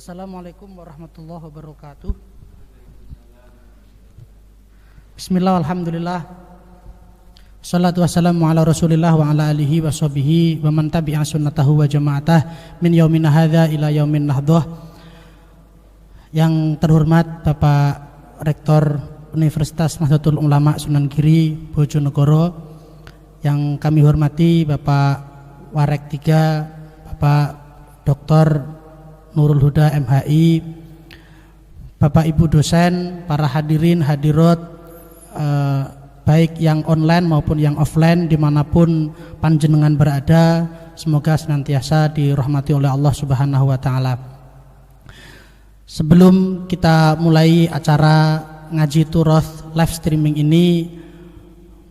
Assalamualaikum warahmatullahi wabarakatuh. Bismillah, alhamdulillah, salatu wassalamu ala rasulillah wa ala alihi wa sahbihi wa man tabi'a sunnatahu wa jama'atah min yaumin hadha ila yaumin nahdhah. Yang terhormat Bapak Rektor Universitas Nahdlatul Ulama Sunan Giri Bojonegoro, yang kami hormati Bapak Warek 3, Bapak Dr. Nurul Huda MHI, Bapak Ibu dosen, para hadirin hadirat, baik yang online maupun yang offline dimanapun panjenengan berada, semoga senantiasa dirahmati oleh Allah Subhanahu wa Ta'ala. Sebelum kita mulai acara ngaji Turoth live streaming ini,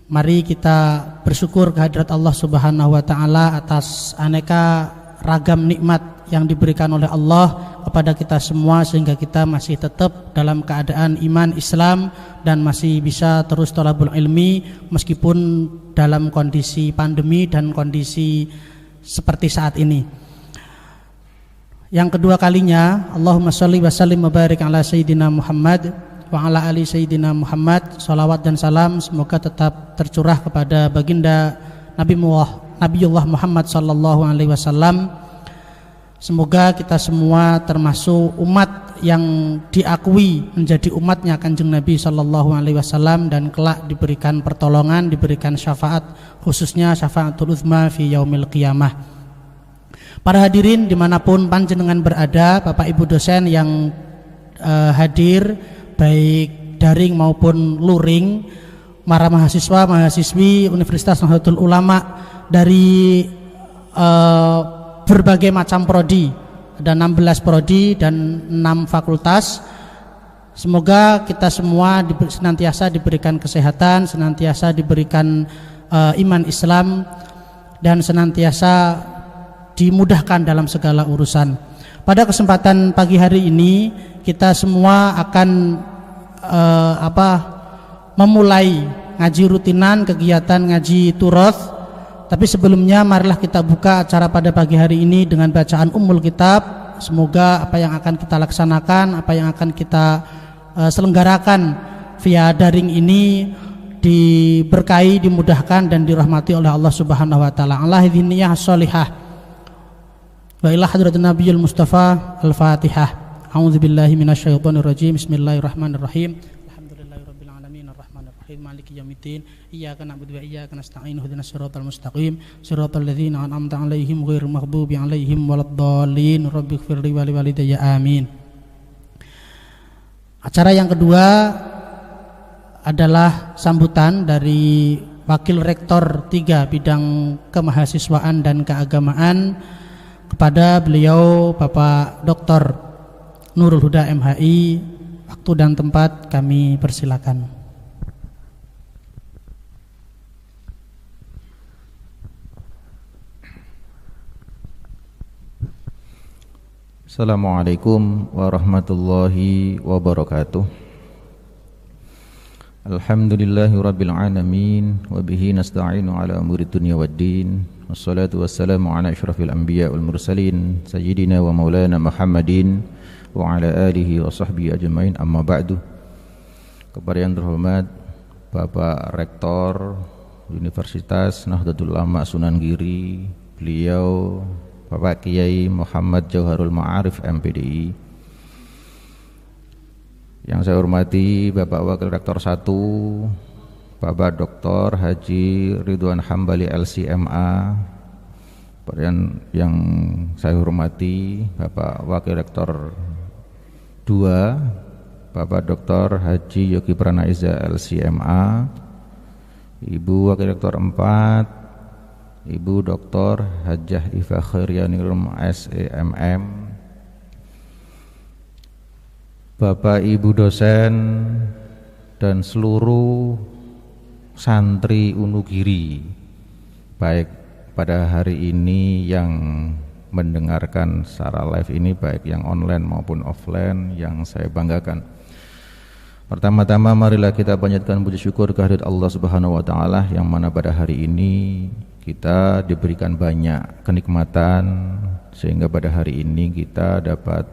mari kita bersyukur kehadirat Allah Subhanahu wa Ta'ala atas aneka ragam nikmat yang diberikan oleh Allah kepada kita semua, sehingga kita masih tetap dalam keadaan iman Islam dan masih bisa terus thalabul ilmi meskipun dalam kondisi pandemi dan kondisi seperti saat ini. Yang kedua kalinya, Allahumma sholli wa sallim wa barik ala sayyidina Muhammad wa ala ali sayyidina Muhammad. Salawat dan salam semoga tetap tercurah kepada baginda Nabiullah Muhammad sallallahu alaihi wasallam. Semoga kita semua termasuk umat yang diakui menjadi umatnya Kanjeng Nabi sallallahu alaihi wasallam dan kelak diberikan pertolongan, diberikan syafaat, khususnya syafaatul uzma fi yaumil qiyamah. Para hadirin dimanapun panjenengan berada, Bapak Ibu dosen yang hadir baik daring maupun luring, para mahasiswa mahasiswi Universitas Nahdlatul Ulama dari berbagai macam prodi, ada 16 prodi dan 6 fakultas. Semoga kita semua senantiasa diberikan kesehatan, senantiasa diberikan iman Islam, dan senantiasa dimudahkan dalam segala urusan. Pada kesempatan pagi hari ini kita semua akan memulai ngaji rutinan, kegiatan ngaji Turoth. Tapi sebelumnya marilah kita buka acara pada pagi hari ini dengan bacaan Ummul Kitab. Semoga apa yang akan kita laksanakan, apa yang akan kita selenggarakan via daring ini diberkahi, dimudahkan dan dirahmati oleh Allah Subhanahu wa Ta'ala. Allah idzniyah sholihah. Wa ila hadratin Nabiyil Mustafa Al-Fatihah. A'udzubillahi minasyaitonir rajim. Bismillahirrahmanirrahim. Alhamdulillahirabbil alamin arrahmanirrahim maliki yaumiddin. Iyyaka na'budu wa iyyaka nasta'in ihdinas siratal mustaqim siratal ladzina an'amta 'alaihim ghairil maghdubi 'alaihim waladdallin rabbighfirli wa liwalidayya amin. Acara yang kedua adalah sambutan dari Wakil Rektor 3 bidang kemahasiswaan dan keagamaan kepada beliau Bapak Dr. Nurul Huda MHI. Waktu dan tempat kami persilakan. Assalamualaikum warahmatullahi wabarakatuh. Alhamdulillahi rabbil alamin, wa bihi nasta'inu ala umuri dunya waddin. Wassalatu wassalamu ala asyrafil anbiya wal mursalin sayyidina wa maulana Muhammadin wa ala alihi wa sahbihi ajmain, amma ba'du. Kepada yang terhormat Bapak Rektor Universitas Nahdlatul Ulama Sunan Giri, beliau Bapak Kiai Muhammad Jauharul Ma'arif MPDI. Yang saya hormati Bapak Wakil Rektor 1 Bapak Dr. Haji Ridwan Hambali LCMA. Yang saya hormati Bapak Wakil Rektor 2 Bapak Dr. Haji Yogi Pranaiza LCMA, Ibu Wakil Rektor 4 Ibu Dr. Hajjah Ifa Khairianirum SEMM, Bapak Ibu dosen dan seluruh santri Unugiri, baik pada hari ini yang mendengarkan secara live ini, baik yang online maupun offline, yang saya banggakan. Pertama-tama marilah kita panjatkan puji syukur kehadirat Allah Subhanahu wa Ta'ala, yang mana pada hari ini kita diberikan banyak kenikmatan sehingga pada hari ini kita dapat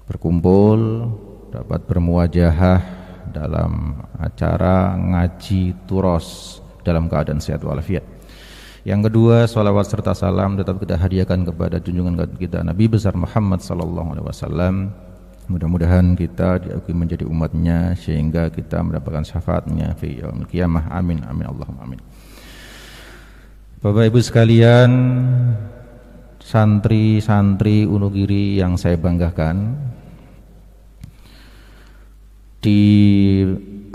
berkumpul, dapat bermuajahah dalam acara ngaji turos dalam keadaan sehat walafiat. Yang kedua, salawat serta salam tetap kita hadiahkan kepada junjungan kita Nabi besar Muhammad sallallahu alaihi wasallam. Mudah-mudahan kita diakui menjadi umatnya sehingga kita mendapatkan syafaatnya fi yaumil qiyamah. Amin amin Allahumma amin. Bapak Ibu sekalian, santri-santri Wonogiri yang saya banggakan, di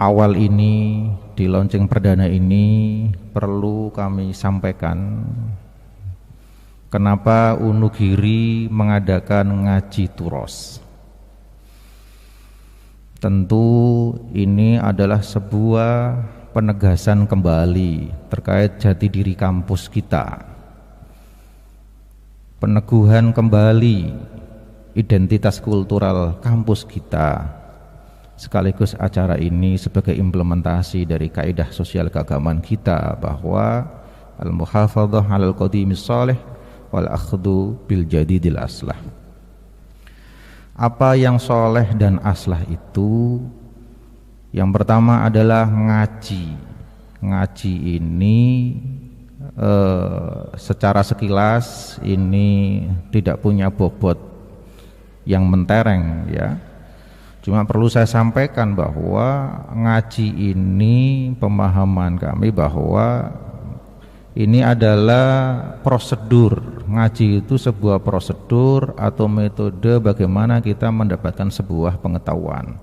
awal ini, di launching perdana ini perlu kami sampaikan kenapa Wonogiri mengadakan ngaji turos. Tentu ini adalah sebuah penegasan kembali terkait jati diri kampus kita, peneguhan kembali identitas kultural kampus kita, sekaligus acara ini sebagai implementasi dari kaidah sosial keagamaan kita bahwa al-muhafadzah 'alal qadimis shalih wal akhdhu bil jadidil aslah. Apa yang soleh dan aslah itu? Yang pertama adalah ngaji. Ngaji ini secara sekilas ini tidak punya bobot yang mentereng, ya. Cuma perlu saya sampaikan bahwa ngaji ini, pemahaman kami bahwa ini adalah prosedur. Ngaji itu sebuah prosedur atau metode bagaimana kita mendapatkan sebuah pengetahuan.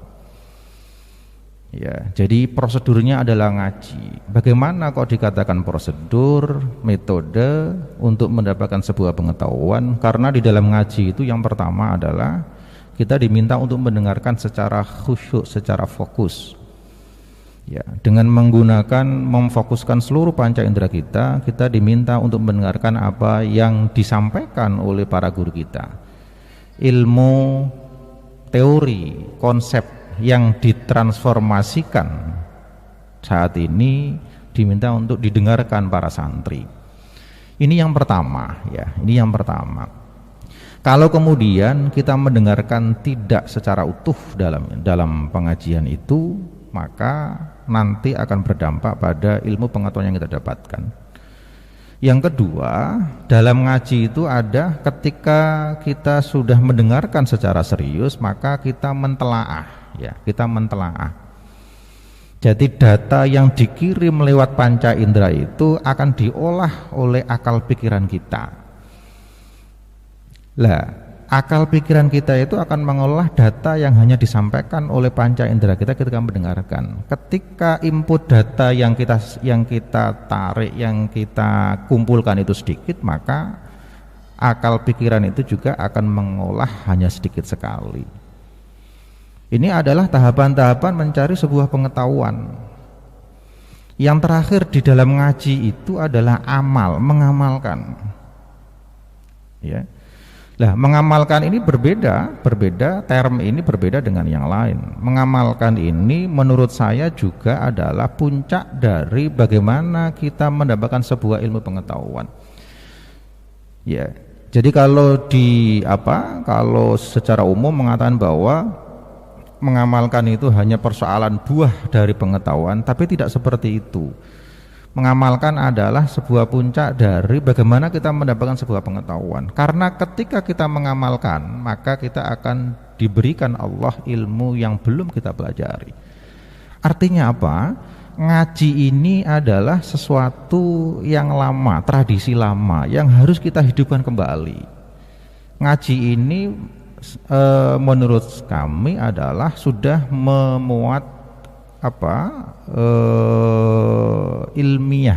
Ya, jadi prosedurnya adalah ngaji. Bagaimana kok dikatakan prosedur, metode untuk mendapatkan sebuah pengetahuan? Karena di dalam ngaji itu yang pertama adalah kita diminta untuk mendengarkan secara khusyuk, secara fokus. Ya, dengan menggunakan memfokuskan seluruh panca indera kita diminta untuk mendengarkan apa yang disampaikan oleh para guru kita. Ilmu, teori, konsep yang ditransformasikan saat ini diminta untuk didengarkan para santri. Ini yang pertama, ya, ini yang pertama. Kalau kemudian kita mendengarkan tidak secara utuh dalam pengajian itu, maka nanti akan berdampak pada ilmu pengetahuan yang kita dapatkan. Yang kedua, dalam ngaji itu ada ketika kita sudah mendengarkan secara serius, maka kita mentelaah, ya, kita mentelaah. Jadi data yang dikirim lewat panca indera itu akan diolah oleh akal pikiran kita. Lah, akal pikiran kita itu akan mengolah data yang hanya disampaikan oleh panca indera kita ketika mendengarkan. Ketika input data yang kita tarik, yang kita kumpulkan itu sedikit, maka akal pikiran itu juga akan mengolah hanya sedikit sekali. Ini adalah tahapan-tahapan mencari sebuah pengetahuan. Yang terakhir di dalam ngaji itu adalah amal, mengamalkan. Ya. Nah, mengamalkan ini berbeda, term ini berbeda dengan yang lain. Mengamalkan ini menurut saya juga adalah puncak dari bagaimana kita mendapatkan sebuah ilmu pengetahuan. Ya. Jadi kalau secara umum mengatakan bahwa mengamalkan itu hanya persoalan buah dari pengetahuan, tapi tidak seperti itu. Mengamalkan adalah sebuah puncak dari bagaimana kita mendapatkan sebuah pengetahuan. Karena ketika kita mengamalkan, maka kita akan diberikan Allah ilmu yang belum kita pelajari. Artinya apa? Ngaji ini adalah sesuatu yang lama, tradisi lama yang harus kita hidupkan kembali. Ngaji ini menurut kami adalah sudah memuat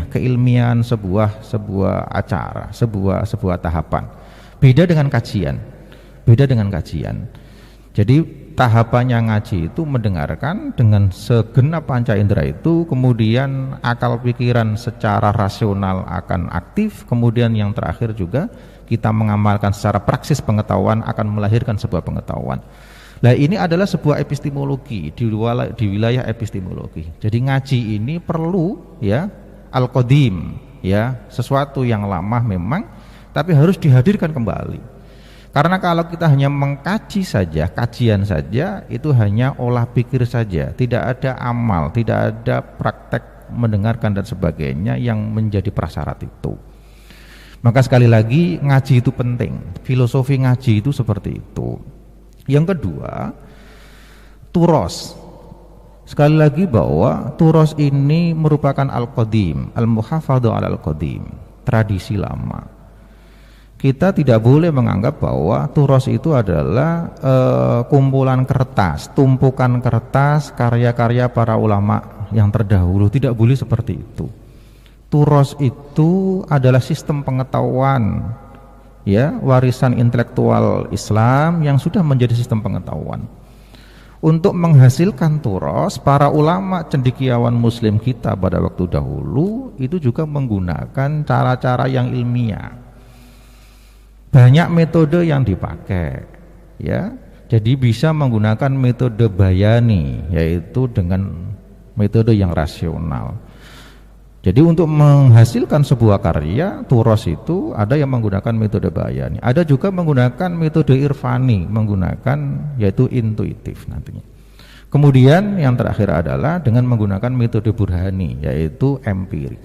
keilmiahan sebuah acara, sebuah tahapan. Beda dengan kajian. Jadi tahapannya ngaji itu mendengarkan dengan segenap panca indera itu, kemudian akal pikiran secara rasional akan aktif, kemudian yang terakhir juga kita mengamalkan secara praksis pengetahuan akan melahirkan sebuah pengetahuan. Nah, ini adalah sebuah epistemologi di wilayah epistemologi. Jadi ngaji ini perlu, ya, al-qadim, ya, sesuatu yang lama memang, tapi harus dihadirkan kembali. Karena kalau kita hanya mengkaji saja, kajian saja, itu hanya olah pikir saja, tidak ada amal, tidak ada praktek mendengarkan dan sebagainya yang menjadi prasyarat itu. Maka sekali lagi ngaji itu penting, filosofi ngaji itu seperti itu. Yang kedua, turos. Sekali lagi bahwa turos ini merupakan al-qadim, al-muhafadhu al-qadim, tradisi lama. Kita tidak boleh menganggap bahwa turos itu adalah kumpulan kertas, tumpukan kertas, karya-karya para ulama yang terdahulu. Tidak boleh seperti itu. Turos itu adalah sistem pengetahuan, ya, warisan intelektual Islam yang sudah menjadi sistem pengetahuan. Untuk menghasilkan turos, para ulama cendekiawan muslim kita pada waktu dahulu itu juga menggunakan cara-cara yang ilmiah. Banyak metode yang dipakai, ya. Jadi bisa menggunakan metode bayani, yaitu dengan metode yang rasional. Jadi untuk menghasilkan sebuah karya turos itu ada yang menggunakan metode bayani, ada juga menggunakan metode irfani, menggunakan yaitu intuitif nantinya. Kemudian yang terakhir adalah dengan menggunakan metode burhani, yaitu empirik.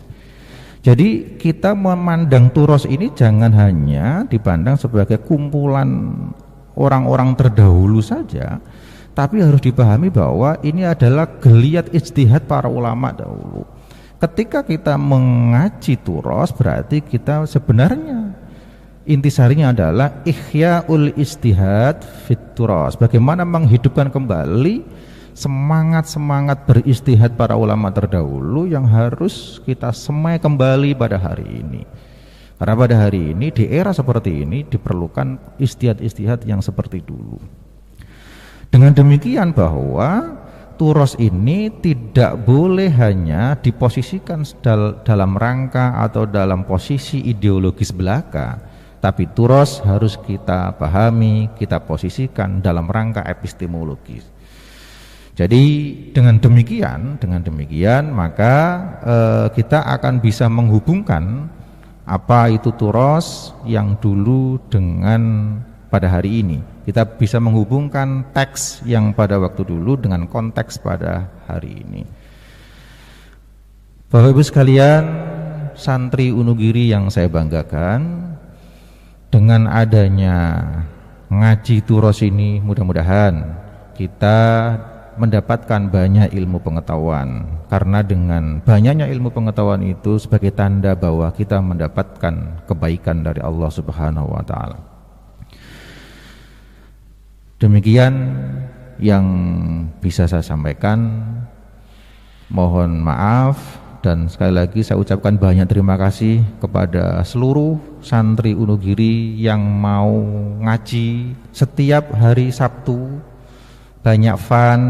Jadi kita memandang turos ini jangan hanya dipandang sebagai kumpulan orang-orang terdahulu saja, tapi harus dipahami bahwa ini adalah geliat ijtihad para ulama dahulu. Ketika kita mengaji turos, berarti kita sebenarnya intisarinya adalah ihya'ul ijtihad fit turos, bagaimana menghidupkan kembali semangat-semangat beristihad para ulama terdahulu yang harus kita semai kembali pada hari ini. Karena pada hari ini, di era seperti ini diperlukan istihad-istihad yang seperti dulu. Dengan demikian bahwa turos ini tidak boleh hanya diposisikan dalam rangka atau dalam posisi ideologis belaka, tapi turos harus kita pahami, kita posisikan dalam rangka epistemologis. Jadi dengan demikian maka kita akan bisa menghubungkan apa itu turos yang dulu dengan pada hari ini. Kita bisa menghubungkan teks yang pada waktu dulu dengan konteks pada hari ini. Bapak Ibu sekalian, santri Unugiri yang saya banggakan, dengan adanya ngaji turos ini mudah-mudahan kita mendapatkan banyak ilmu pengetahuan, karena dengan banyaknya ilmu pengetahuan itu sebagai tanda bahwa kita mendapatkan kebaikan dari Allah Subhanahu wa taala. Demikian yang bisa saya sampaikan. Mohon maaf dan sekali lagi saya ucapkan banyak terima kasih kepada seluruh santri Unugiri yang mau ngaji setiap hari Sabtu. Banyak fun.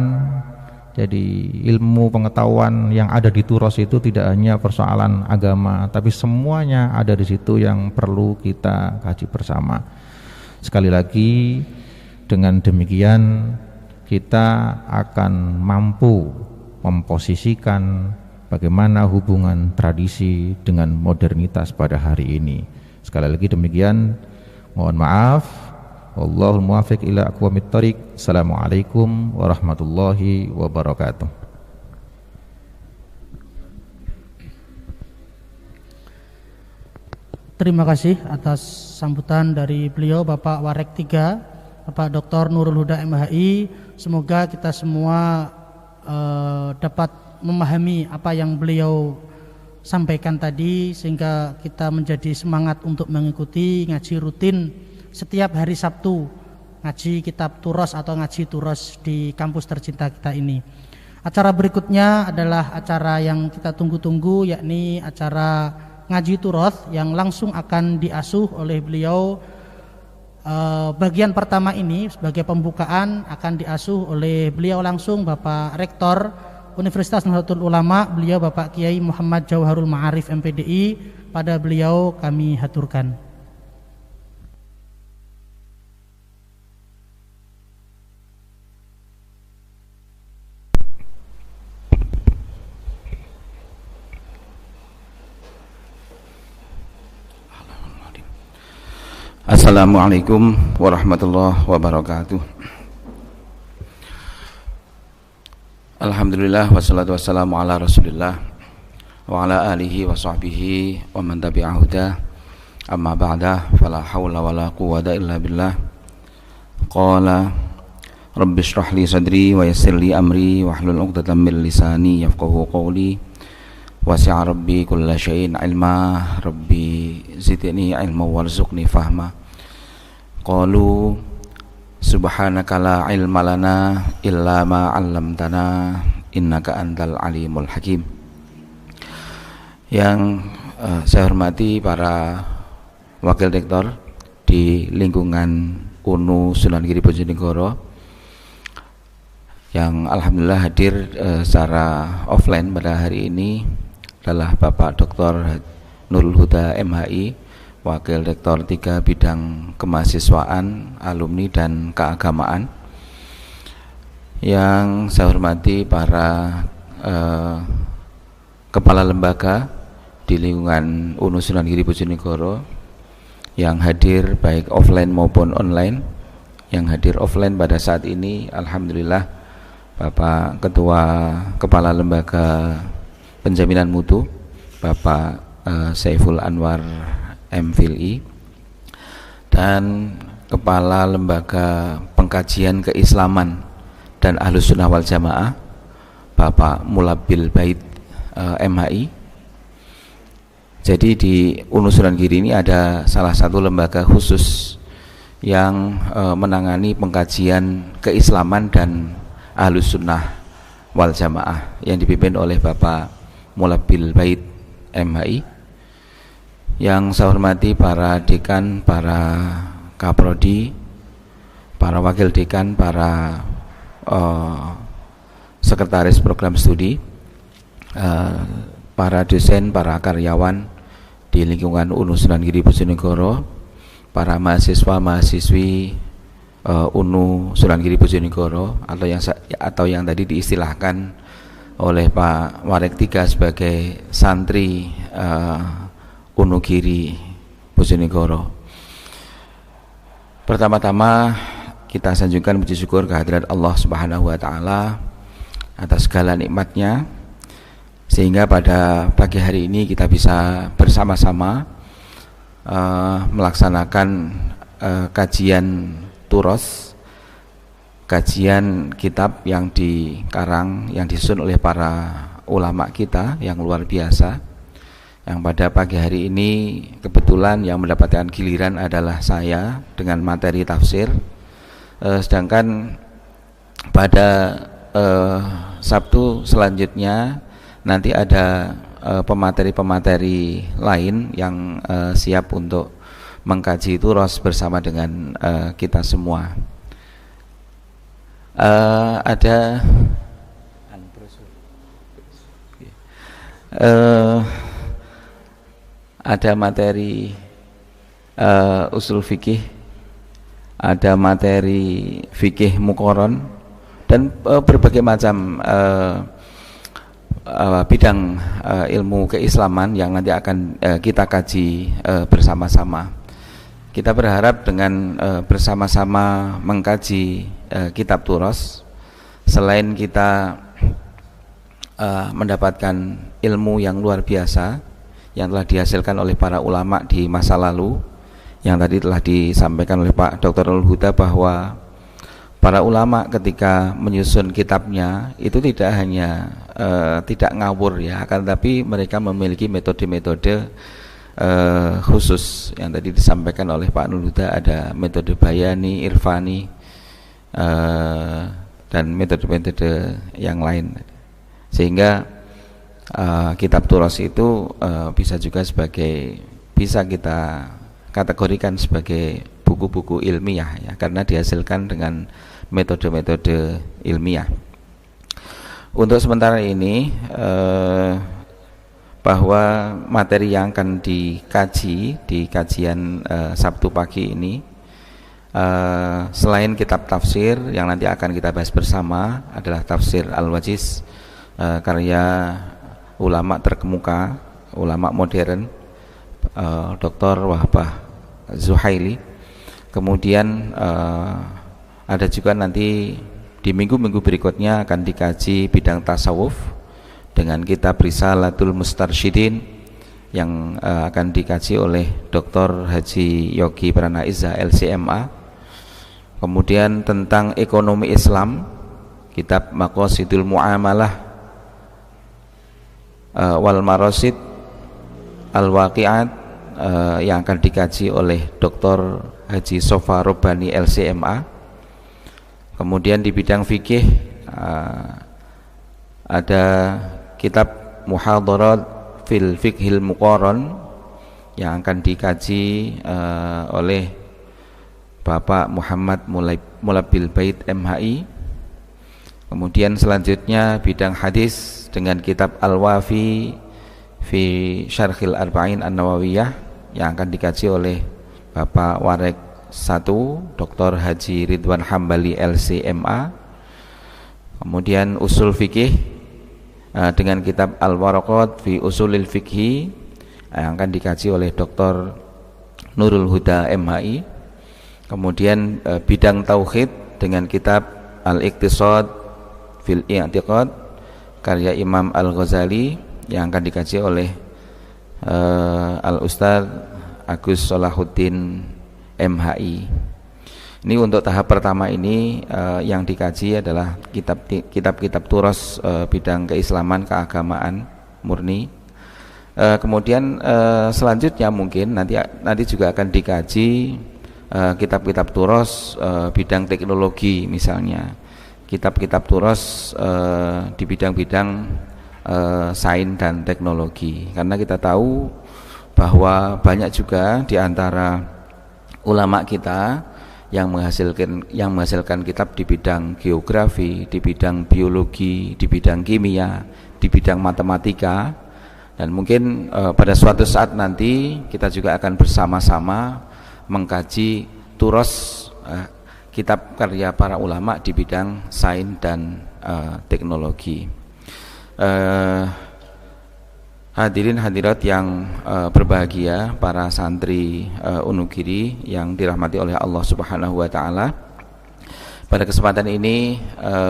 Jadi ilmu pengetahuan yang ada di turos itu tidak hanya persoalan agama, tapi semuanya ada di situ yang perlu kita kaji bersama. Sekali lagi, dengan demikian kita akan mampu memposisikan bagaimana hubungan tradisi dengan modernitas pada hari ini. Sekali lagi demikian, mohon maaf. Wallahul muwaffiq ila aqwamit thoriq. Assalamualaikum warahmatullahi wabarakatuh. Terima kasih atas sambutan dari beliau Bapak Warek 3, Bapak Dr. Nurul Huda MHI. Semoga kita semua dapat memahami apa yang beliau sampaikan tadi, sehingga kita menjadi semangat untuk mengikuti ngaji rutin setiap hari Sabtu, ngaji kitab turos atau ngaji turos di kampus tercinta kita ini. Acara berikutnya adalah acara yang kita tunggu-tunggu, yakni acara ngaji turos yang langsung akan diasuh oleh beliau. Bagian pertama ini sebagai pembukaan akan diasuh oleh beliau langsung, Bapak Rektor Universitas Nahdlatul Ulama, beliau Bapak Kiai Muhammad Jauharul Ma'arif MPDI. Pada beliau kami haturkan. Assalamualaikum warahmatullahi wabarakatuh. Alhamdulillah wassalatu wassalamu ala Rasulillah wa ala alihi wa sahbihi wa man tabi'ahu huda. Amma ba'da, fala hawla wala quwwata illa billah. Qala rabbi shrah li sadri wa yassir li amri wahlul 'uqdatam min lisani yafqahu qawli. Wasi'a rabbi kulla syai'in ilma, rabbi zidni ilma warzuqni fahma. Qalu subhanaka la ilma lana illa ma 'allamtana innaka antal alimul hakim. Yang saya hormati para wakil rektor di lingkungan UNU Sunan Giri Bojonegoro yang alhamdulillah hadir secara offline pada hari ini adalah Bapak Dr. Nurul Huda MHI, Wakil Rektor 3 Bidang Kemahasiswaan, Alumni dan Keagamaan. Yang saya hormati para kepala lembaga di lingkungan UNU Sunan Giri Bojonegoro yang hadir baik offline maupun online. Yang hadir offline pada saat ini alhamdulillah Bapak Ketua Kepala Lembaga Penjaminan Mutu Bapak Saiful Anwar MPhilI, dan Kepala Lembaga Pengkajian Keislaman dan Ahlus Sunnah wal Jamaah Bapak Mulabil Bait MHI. Jadi di UNU Sunan Giri ini ada salah satu lembaga khusus yang menangani pengkajian keislaman dan Ahlus Sunnah wal Jamaah yang dipimpin oleh Bapak Mulabil Bait MHI. Yang saya hormati para dekan, para kaprodi, para wakil dekan, para sekretaris program studi, para dosen, para karyawan di lingkungan UNU Sunan Giri Bojonegoro, para mahasiswa-mahasiswi UNU Sunan Giri Bojonegoro atau yang tadi diistilahkan oleh Pak Warek 3 sebagai santri UNU Giri Bojonegoro. Pertama-tama kita sanjungkan puji syukur kehadirat Allah Subhanahu wa taala atas segala nikmatnya, sehingga pada pagi hari ini kita bisa bersama-sama melaksanakan kajian turos, kajian kitab yang dikarang, yang disusun oleh para ulama kita yang luar biasa. Yang pada pagi hari ini kebetulan yang mendapatkan giliran adalah saya dengan materi tafsir, sedangkan pada Sabtu selanjutnya nanti ada pemateri-pemateri lain yang siap untuk mengkaji turos bersama dengan kita semua. Ada materi usul fikih, ada materi fikih muqaron, dan berbagai macam bidang ilmu keislaman yang nanti akan kita kaji bersama-sama. Kita berharap dengan bersama-sama mengkaji kitab turos, selain kita mendapatkan ilmu yang luar biasa yang telah dihasilkan oleh para ulama di masa lalu, yang tadi telah disampaikan oleh Pak Dr. Nurul Huda bahwa para ulama ketika menyusun kitabnya itu tidak hanya tidak ngawur ya, akan tapi mereka memiliki metode-metode khusus yang tadi disampaikan oleh Pak Nurul Huda. Ada metode bayani, irfani, dan metode-metode yang lain, sehingga kitab turos itu bisa juga bisa kita kategorikan sebagai buku-buku ilmiah ya, karena dihasilkan dengan metode-metode ilmiah. Untuk sementara ini bahwa materi yang akan dikaji di kajian Sabtu pagi ini, selain kitab tafsir yang nanti akan kita bahas bersama adalah tafsir Al-Wajiz karya ulama terkemuka, ulama modern, Dr. Wahbah Zuhaili, Kemudian ada juga nanti di minggu-minggu berikutnya akan dikaji bidang tasawuf dengan kitab Risalatul Mustarsyidin yang akan dikaji oleh Dr. Haji Yogi Pranaiza LCMA. Kemudian tentang ekonomi Islam, kitab Maqasidul Muamalah wal Marasid Al-Waqi'at yang akan dikaji oleh Dr. Haji Sofa Robbani LCMA. Kemudian di bidang fikih ada kitab Muhadharat fil Fiqhil Muqaran yang akan dikaji oleh Bapak Muhammad Mulabil Bait MHI. Kemudian selanjutnya bidang hadis dengan kitab Al-Wafi fi Syarhil Arba'in An-Nawawiyah yang akan dikaji oleh Bapak Warek 1 Dr. Haji Ridwan Hambali LCMA. Kemudian usul fikih dengan kitab Al-Waraqat fi Usulil Fikhi yang akan dikaji oleh Dr. Nurul Huda MHI. Kemudian bidang tauhid dengan kitab Al-Iqtisad fil I'tiqad karya Imam Al-Ghazali yang akan dikaji oleh Al-Ustadz Agus Salahuddin MHI. Ini untuk tahap pertama ini yang dikaji adalah kitab-kitab turas bidang keislaman, keagamaan murni. Kemudian selanjutnya mungkin nanti juga akan dikaji kitab-kitab turas bidang teknologi, misalnya kitab-kitab turas di bidang-bidang sains dan teknologi, karena kita tahu bahwa banyak juga di antara ulama kita yang menghasilkan kitab di bidang geografi, di bidang biologi, di bidang kimia, di bidang matematika, dan mungkin pada suatu saat nanti kita juga akan bersama-sama mengkaji turas kitab karya para ulama di bidang sains dan teknologi. Hadirin hadirat yang berbahagia, para santri Wonogiri yang dirahmati oleh Allah Subhanahu wa taala. Pada kesempatan ini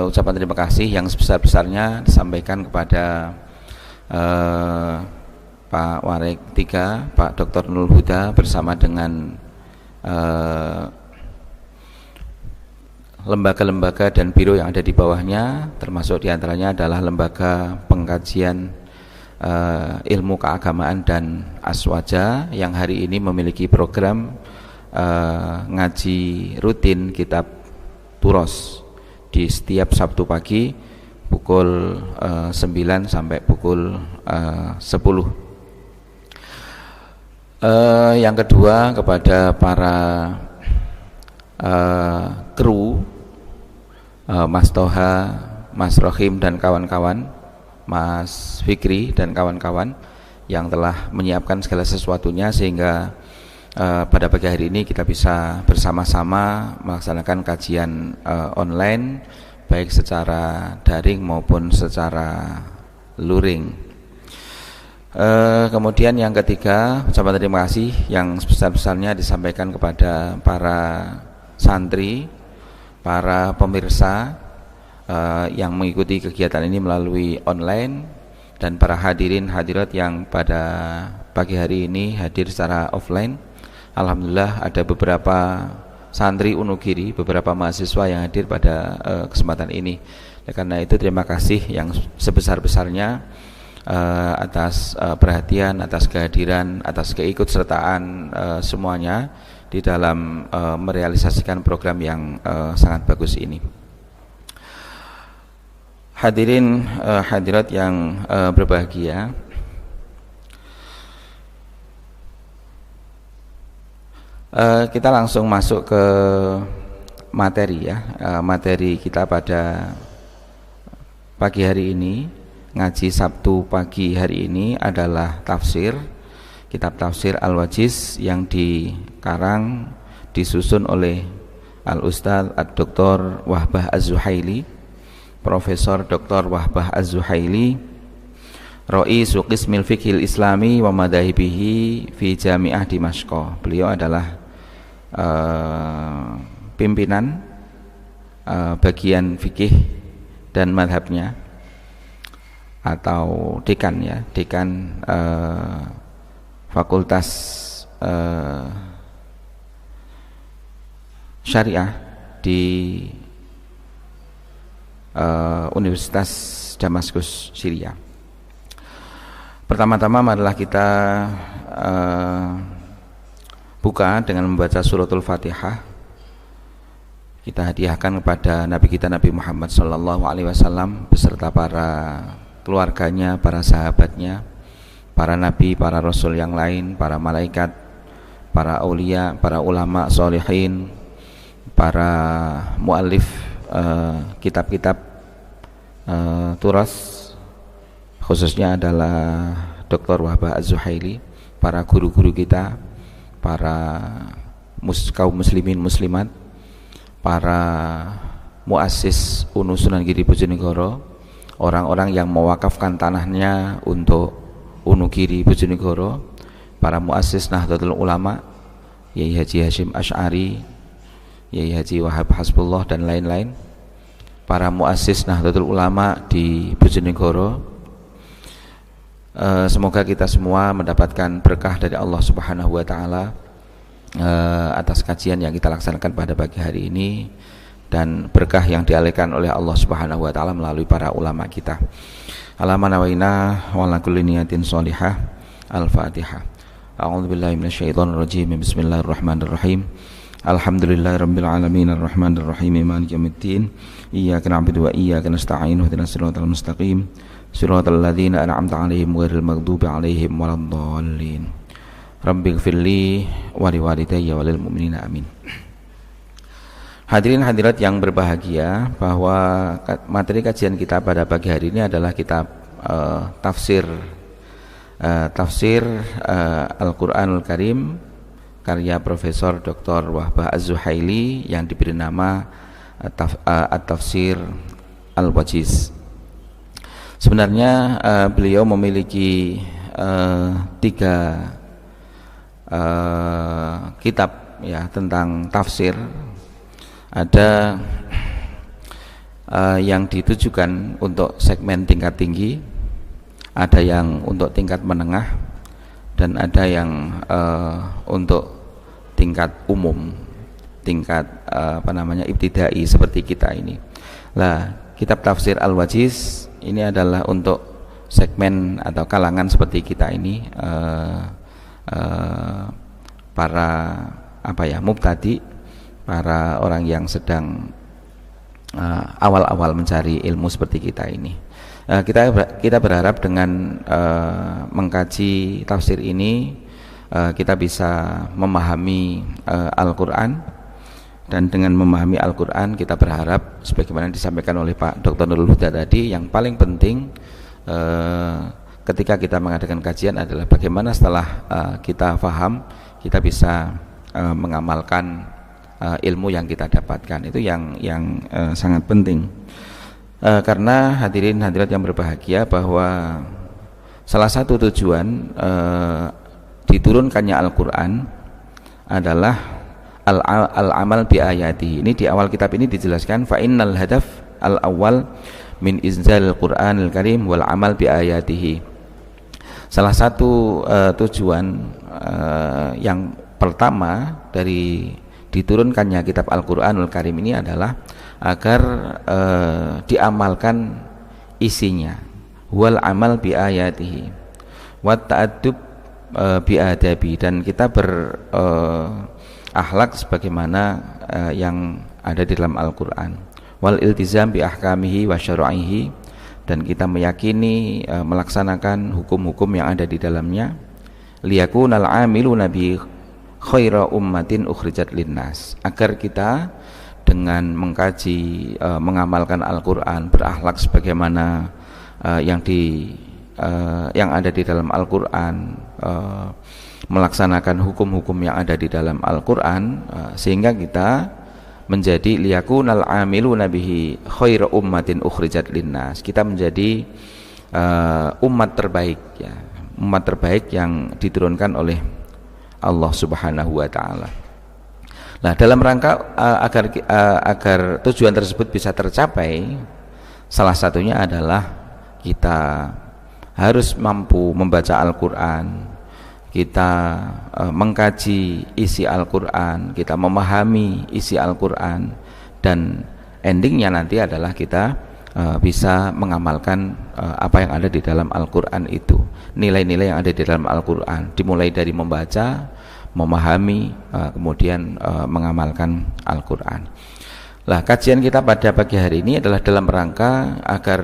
ucapan terima kasih yang sebesar-besarnya disampaikan kepada Pak Warek 3, Pak Dr. Nurul Huda bersama dengan lembaga-lembaga dan biro yang ada di bawahnya, termasuk diantaranya adalah lembaga pengkajian ilmu keagamaan dan aswaja yang hari ini memiliki program ngaji rutin kitab turos di setiap Sabtu pagi pukul 9 sampai pukul 10. Yang kedua, kepada para kru Mas Toha, Mas Rohim dan kawan-kawan, Mas Fikri dan kawan-kawan yang telah menyiapkan segala sesuatunya sehingga pada pagi hari ini kita bisa bersama-sama melaksanakan kajian online baik secara daring maupun secara luring. Kemudian yang ketiga, ucapan terima kasih yang sebesar-besarnya disampaikan kepada para santri, para pemirsa yang mengikuti kegiatan ini melalui online, dan para hadirin hadirat yang pada pagi hari ini hadir secara offline. Alhamdulillah ada beberapa santri Wonogiri, beberapa mahasiswa yang hadir pada kesempatan ini. Karena itu terima kasih yang sebesar-besarnya atas perhatian, atas kehadiran, atas keikutsertaan semuanya di dalam merealisasikan program yang sangat bagus ini. Hadirin hadirat yang berbahagia, kita langsung masuk ke materi ya. Materi kita pada pagi hari ini, ngaji Sabtu pagi hari ini adalah tafsir, kitab tafsir Al-Wajiz yang dikarang disusun oleh Al-Ustadz Ad-Doktor Wahbah Az-Zuhaili, Profesor Dr. Wahbah Az-Zuhaili, Ra'isu Qismil Fiqhil Islami wa Madahibihi fi Jami'ah Dimashq. Beliau adalah pimpinan bagian fikih dan madhabnya, atau dekan ya, dekan fakultas syariah di Universitas Damaskus, Syria. Pertama-tama marilah kita buka dengan membaca suratul Fatihah. Kita hadiahkan kepada Nabi kita Nabi Muhammad SAW beserta para keluarganya, para sahabatnya, para nabi, para rasul yang lain, para malaikat, para aulia, para ulama sholihin, para muallif kitab-kitab turas, khususnya adalah Dr. Wahbah Az-Zuhaili, para guru-guru kita, para kaum muslimin muslimat, para muassis UNU Sunan Giri Bojonegoro, orang-orang yang mewakafkan tanahnya untuk UNU Giri Bojonegoro, para muassis Nahdlatul Ulama, Yai Haji Hashim Asy'ari, Yai Haji Wahab Hasbullah dan lain-lain, para muassis Nahdlatul Ulama di Bojonegoro. Semoga kita semua mendapatkan berkah dari Allah Subhanahu wa taala atas kajian yang kita laksanakan pada pagi hari ini, dan berkah yang dialihkan oleh Allah Subhanahu wa taala melalui para ulama kita. Alhamdulillah wa ala kulli niyatin shalihah. Al-Fatihah. A'udzubillahi minasyaitonirrajim. Bismillahirrahmanirrahim. Alhamdulillahirabbil alamin arrahmanir rahim maliki yaumiddin. Iyyaka na'budu wa iyyaka nasta'in ihdinas siratal mustaqim siratal ladzina an'amta 'alaihim ghairil maghdubi 'alaihim waladdallin. Rabbighfirli wa liwalidayya wa lil mu'minina amin. Hadirin hadirat yang berbahagia, bahwa materi kajian kita pada pagi hari ini adalah kitab tafsir Al-Qur'anul Karim karya Profesor Dr. Wahbah Az-Zuhaili yang diberi nama At-Tafsir Al-Wajiz. Sebenarnya beliau memiliki 3 kitab ya tentang tafsir. Ada yang ditujukan untuk segmen tingkat tinggi, ada yang untuk tingkat menengah, dan ada yang untuk tingkat umum, tingkat ibtidai seperti kita ini. Lah, kitab tafsir Al-Wajiz ini adalah untuk segmen atau kalangan seperti kita ini, para mubtadi, para orang yang sedang awal-awal mencari ilmu seperti kita ini. Kita berharap dengan mengkaji tafsir ini kita bisa memahami Al-Quran, dan dengan memahami Al-Quran kita berharap sebagaimana disampaikan oleh Pak Dr. Nurul Huda tadi, yang paling penting ketika kita mengadakan kajian adalah bagaimana setelah kita paham kita bisa mengamalkan ilmu yang kita dapatkan. Itu yang sangat penting. Karena hadirin hadirat yang berbahagia, bahwa salah satu tujuan diturunkannya Al-Quran adalah al-amal bi ayati. Ini di awal kitab ini dijelaskan, fa innal hadaf al-awwal min inzalil Qur'anil Karim wal amal bi ayatihi. Salah satu tujuan yang pertama dari diturunkannya kitab Al-Qur'anul Karim ini adalah agar diamalkan isinya, wal amal bi ayatihi wat ta'addub bi adabi, dan kita berakhlak sebagaimana yang ada di dalam Al-Qur'an, wal iltizam bi ahkamihi wa syara'ihi, dan kita meyakini melaksanakan hukum-hukum yang ada di dalamnya, liyakunal amiluna bi khaira ummatin ukhrijat linnas, agar kita dengan mengkaji mengamalkan Al-Qur'an, berakhlak sebagaimana yang ada di dalam Al-Qur'an, melaksanakan hukum-hukum yang ada di dalam Al-Qur'an, sehingga kita menjadi liyakunal amiluna bihi khairu ummatin ukhrijat linnas, kita menjadi umat terbaik ya, umat terbaik yang diturunkan oleh Allah Subhanahu wa taala. Nah, dalam rangka agar tujuan tersebut bisa tercapai, salah satunya adalah kita harus mampu membaca Al-Quran, kita mengkaji isi Al-Quran, kita memahami isi Al-Quran, dan endingnya nanti adalah kita bisa mengamalkan apa yang ada di dalam Al-Quran itu, nilai-nilai yang ada di dalam Al-Quran, dimulai dari membaca, memahami, kemudian mengamalkan Al-Quran. Lah, kajian kita pada pagi hari ini adalah dalam rangka agar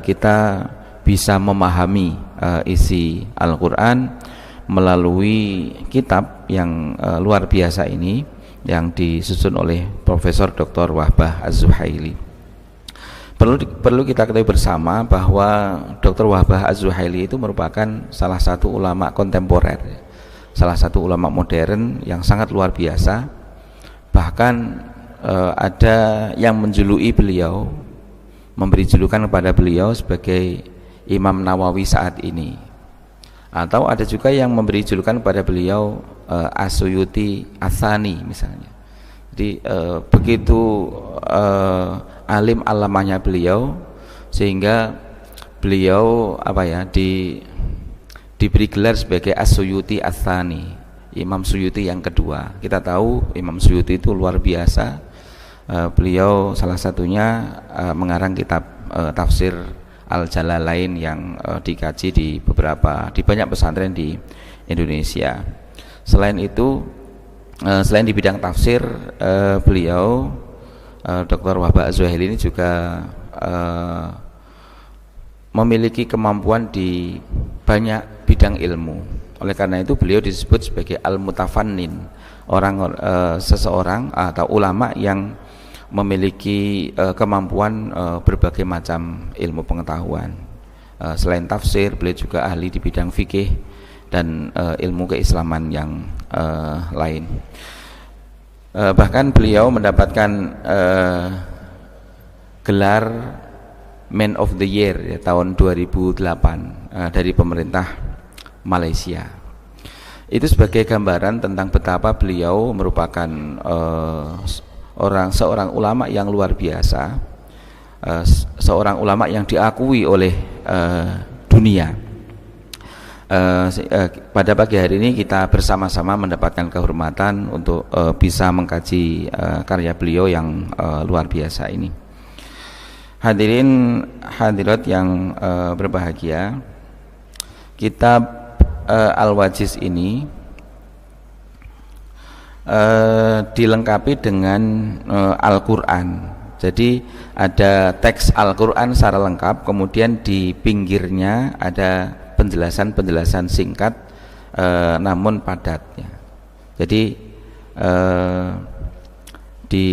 kita bisa memahami isi Al-Quran melalui kitab yang luar biasa ini yang disusun oleh Profesor Dr. Wahbah Az-Zuhaili. Perlu kita ketahui bersama bahwa Dr. Wahbah Az-Zuhaili itu merupakan salah satu ulama kontemporer, salah satu ulama modern yang sangat luar biasa. Bahkan ada yang menjuluki beliau, memberi julukan kepada beliau sebagai Imam Nawawi saat ini, atau ada juga yang memberi julukan kepada beliau As-Suyuti Ats-Tsani misalnya. Jadi begitu alim alamanya beliau, sehingga beliau diberi gelar sebagai As-Suyuti Ats-Tsani, Imam Suyuti yang kedua. Kita tahu Imam Suyuti itu luar biasa. Beliau salah satunya mengarang kitab tafsir Al-Jalalain yang dikaji di banyak pesantren di Indonesia. Selain itu, selain di bidang tafsir, beliau Dr. Wahbah Az-Zuhaili ini juga memiliki kemampuan di banyak bidang ilmu. Oleh karena itu beliau disebut sebagai al-mutafannin, seseorang atau ulama yang memiliki kemampuan berbagai macam ilmu pengetahuan. Selain tafsir, beliau juga ahli di bidang fikih dan ilmu keislaman yang lain. Bahkan beliau mendapatkan gelar Man of the Year ya, tahun 2008 dari pemerintah Malaysia. Itu sebagai gambaran tentang betapa beliau merupakan seorang ulama yang luar biasa, seorang ulama yang diakui oleh dunia. Pada pagi hari ini kita bersama-sama mendapatkan kehormatan untuk bisa mengkaji karya beliau yang luar biasa ini. Hadirin hadirat yang berbahagia, kitab Al-Wajiz ini dilengkapi dengan Al-Quran. Jadi ada teks Al-Quran secara lengkap, kemudian di pinggirnya ada penjelasan-penjelasan singkat namun padat ya. Jadi di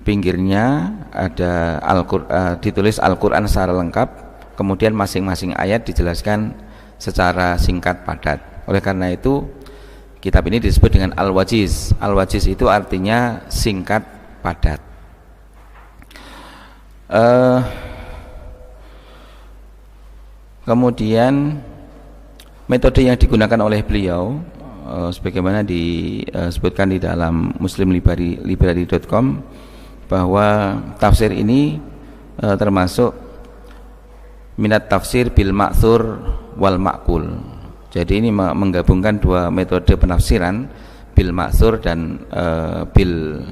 pinggirnya ada ditulis Al-Quran secara lengkap, kemudian masing-masing ayat dijelaskan secara singkat padat. Oleh karena itu kitab ini disebut dengan Al-Wajiz. Al-Wajiz itu artinya singkat padat. Kemudian metode yang digunakan oleh beliau sebagaimana disebutkan di dalam muslimlibrary.com bahwa tafsir ini termasuk minat tafsir bil ma'thur wal ma'kul. Jadi ini menggabungkan dua metode penafsiran, bil ma'thur dan bil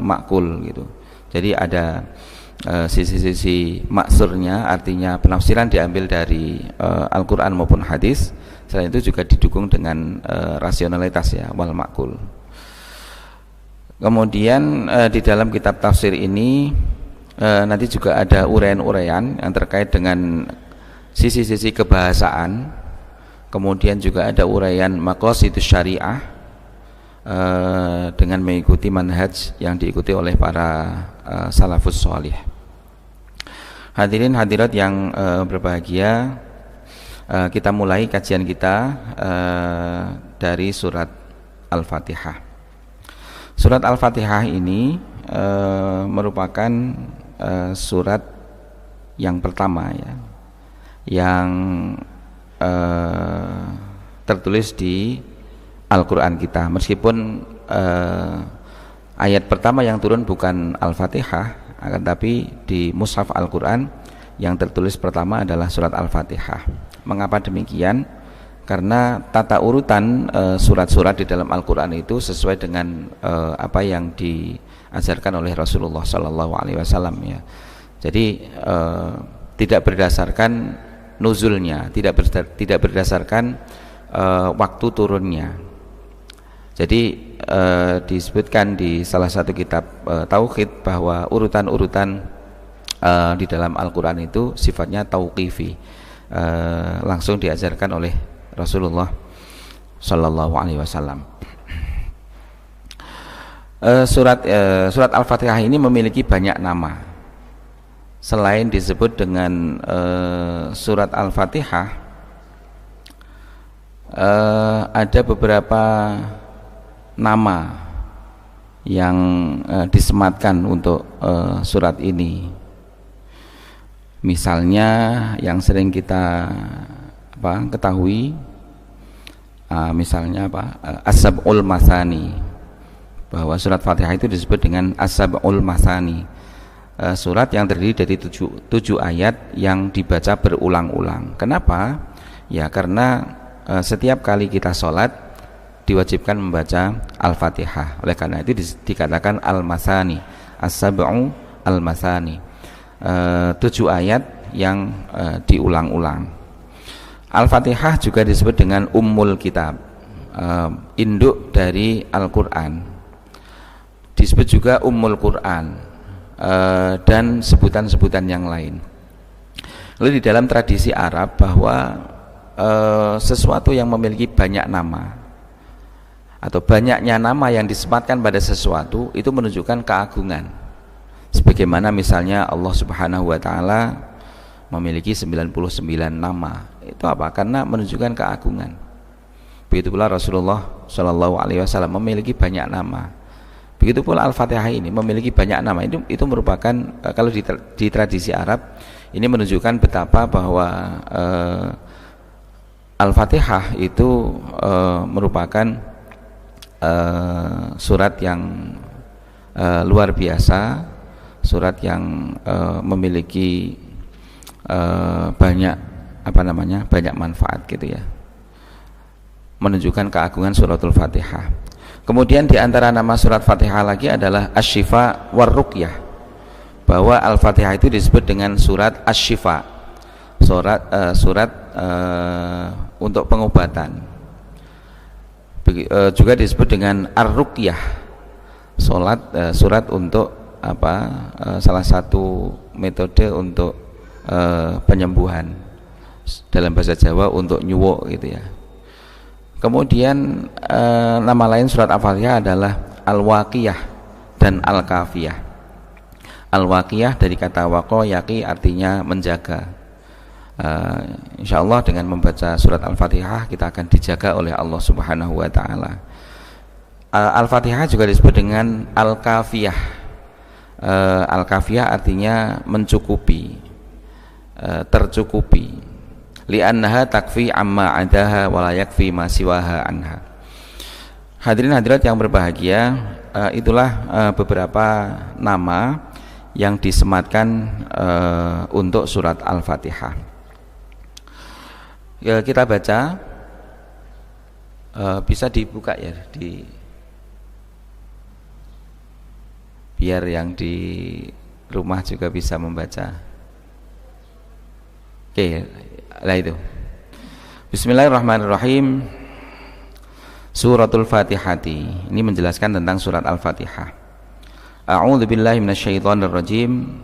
ma'kul gitu. Jadi ada sisi-sisi maksurnya, artinya penafsiran diambil dari Al-Quran maupun hadis. Selain itu juga didukung dengan rasionalitas ya, wal makul. Kemudian di dalam kitab tafsir ini nanti juga ada uraian-uraian yang terkait dengan sisi-sisi kebahasaan. Kemudian juga ada uraian maqasidus syariah dengan mengikuti manhaj yang diikuti oleh para salafus sholih. Hadirin hadirat yang berbahagia, kita mulai kajian kita dari surat Al-Fatihah. Surat Al-Fatihah ini merupakan surat yang pertama ya, yang tertulis di Al-Quran kita. Meskipun ayat pertama yang turun bukan Al-Fatihah, akan tapi di mushaf Al-Quran yang tertulis pertama adalah surat Al-Fatihah. Mengapa demikian? Karena tata urutan surat-surat di dalam Al-Quran itu sesuai dengan apa yang diajarkan oleh Rasulullah SAW ya. Jadi tidak berdasarkan nuzulnya, tidak berdasarkan waktu turunnya. Jadi disebutkan di salah satu kitab tauhid bahwa urutan-urutan di dalam Al-Quran itu sifatnya tauqifi, langsung diajarkan oleh Rasulullah Sallallahu Alaihi Wasallam. Surat Al-Fatihah ini memiliki banyak nama. Selain disebut dengan surat Al-Fatihah, ada beberapa nama yang disematkan untuk surat ini. Misalnya yang sering kita ketahui, misalnya As-Sab'ul Masani, bahwa surat Fatihah itu disebut dengan As-Sab'ul Masani, surat yang terdiri dari 7 ayat yang dibaca berulang-ulang. Kenapa? Ya karena setiap kali kita sholat diwajibkan membaca Al-Fatihah. Oleh karena itu dikatakan Al-Masani, As-Sab'u Al-Masani, 7 ayat yang diulang-ulang. Al-Fatihah juga disebut dengan Ummul Kitab, induk dari Al-Quran. Disebut juga Ummul Quran, dan sebutan-sebutan yang lain. Lalu di dalam tradisi Arab bahwa sesuatu yang memiliki banyak nama atau banyaknya nama yang disematkan pada sesuatu itu menunjukkan keagungan. Sebagaimana misalnya Allah Subhanahu wa taala memiliki 99 nama. Itu apa? Karena menunjukkan keagungan. Begitu pula Rasulullah Shallallahu alaihi wasallam memiliki banyak nama. Begitu pula Al-Fatihah ini memiliki banyak nama. Itu merupakan kalau di tradisi Arab ini menunjukkan betapa bahwa Al-Fatihah itu merupakan surat yang luar biasa, surat yang memiliki banyak banyak manfaat gitu ya, menunjukkan keagungan suratul Fatihah. Kemudian di antara nama surat Fatihah lagi adalah Asy-Syifa war Ruqyah, bahwa Al-Fatihah itu disebut dengan surat Asy-Syifa, surat untuk pengobatan. Juga disebut dengan Ar-Ruqyah, surat untuk salah satu metode untuk penyembuhan, dalam bahasa Jawa untuk nyuwuk gitu ya. Kemudian nama lain surat Al-Fatihah adalah Al-Waqiyah dan Al-Kafiyah. Al-Waqiyah dari kata waqa yaqi, artinya menjaga. Insyaallah dengan membaca surat Al-Fatihah kita akan dijaga oleh Allah Subhanahu wa taala. Al-Fatihah juga disebut dengan Al-Kafiyah. Al-Kafiyah artinya mencukupi, tercukupi. Li'annaha takfi amma adaha wa la yakfi ma siwaha anha. Hadirin hadirat yang berbahagia, itulah beberapa nama yang disematkan untuk surat Al-Fatihah. Ya, kita baca, bisa dibuka ya, biar yang di rumah juga bisa membaca. Oke, lah itu. Bismillahirrahmanirrahim. Suratul Fatihati, ini menjelaskan tentang surat Al-Fatihah. A'udzu billahi minasyaitonir rajim.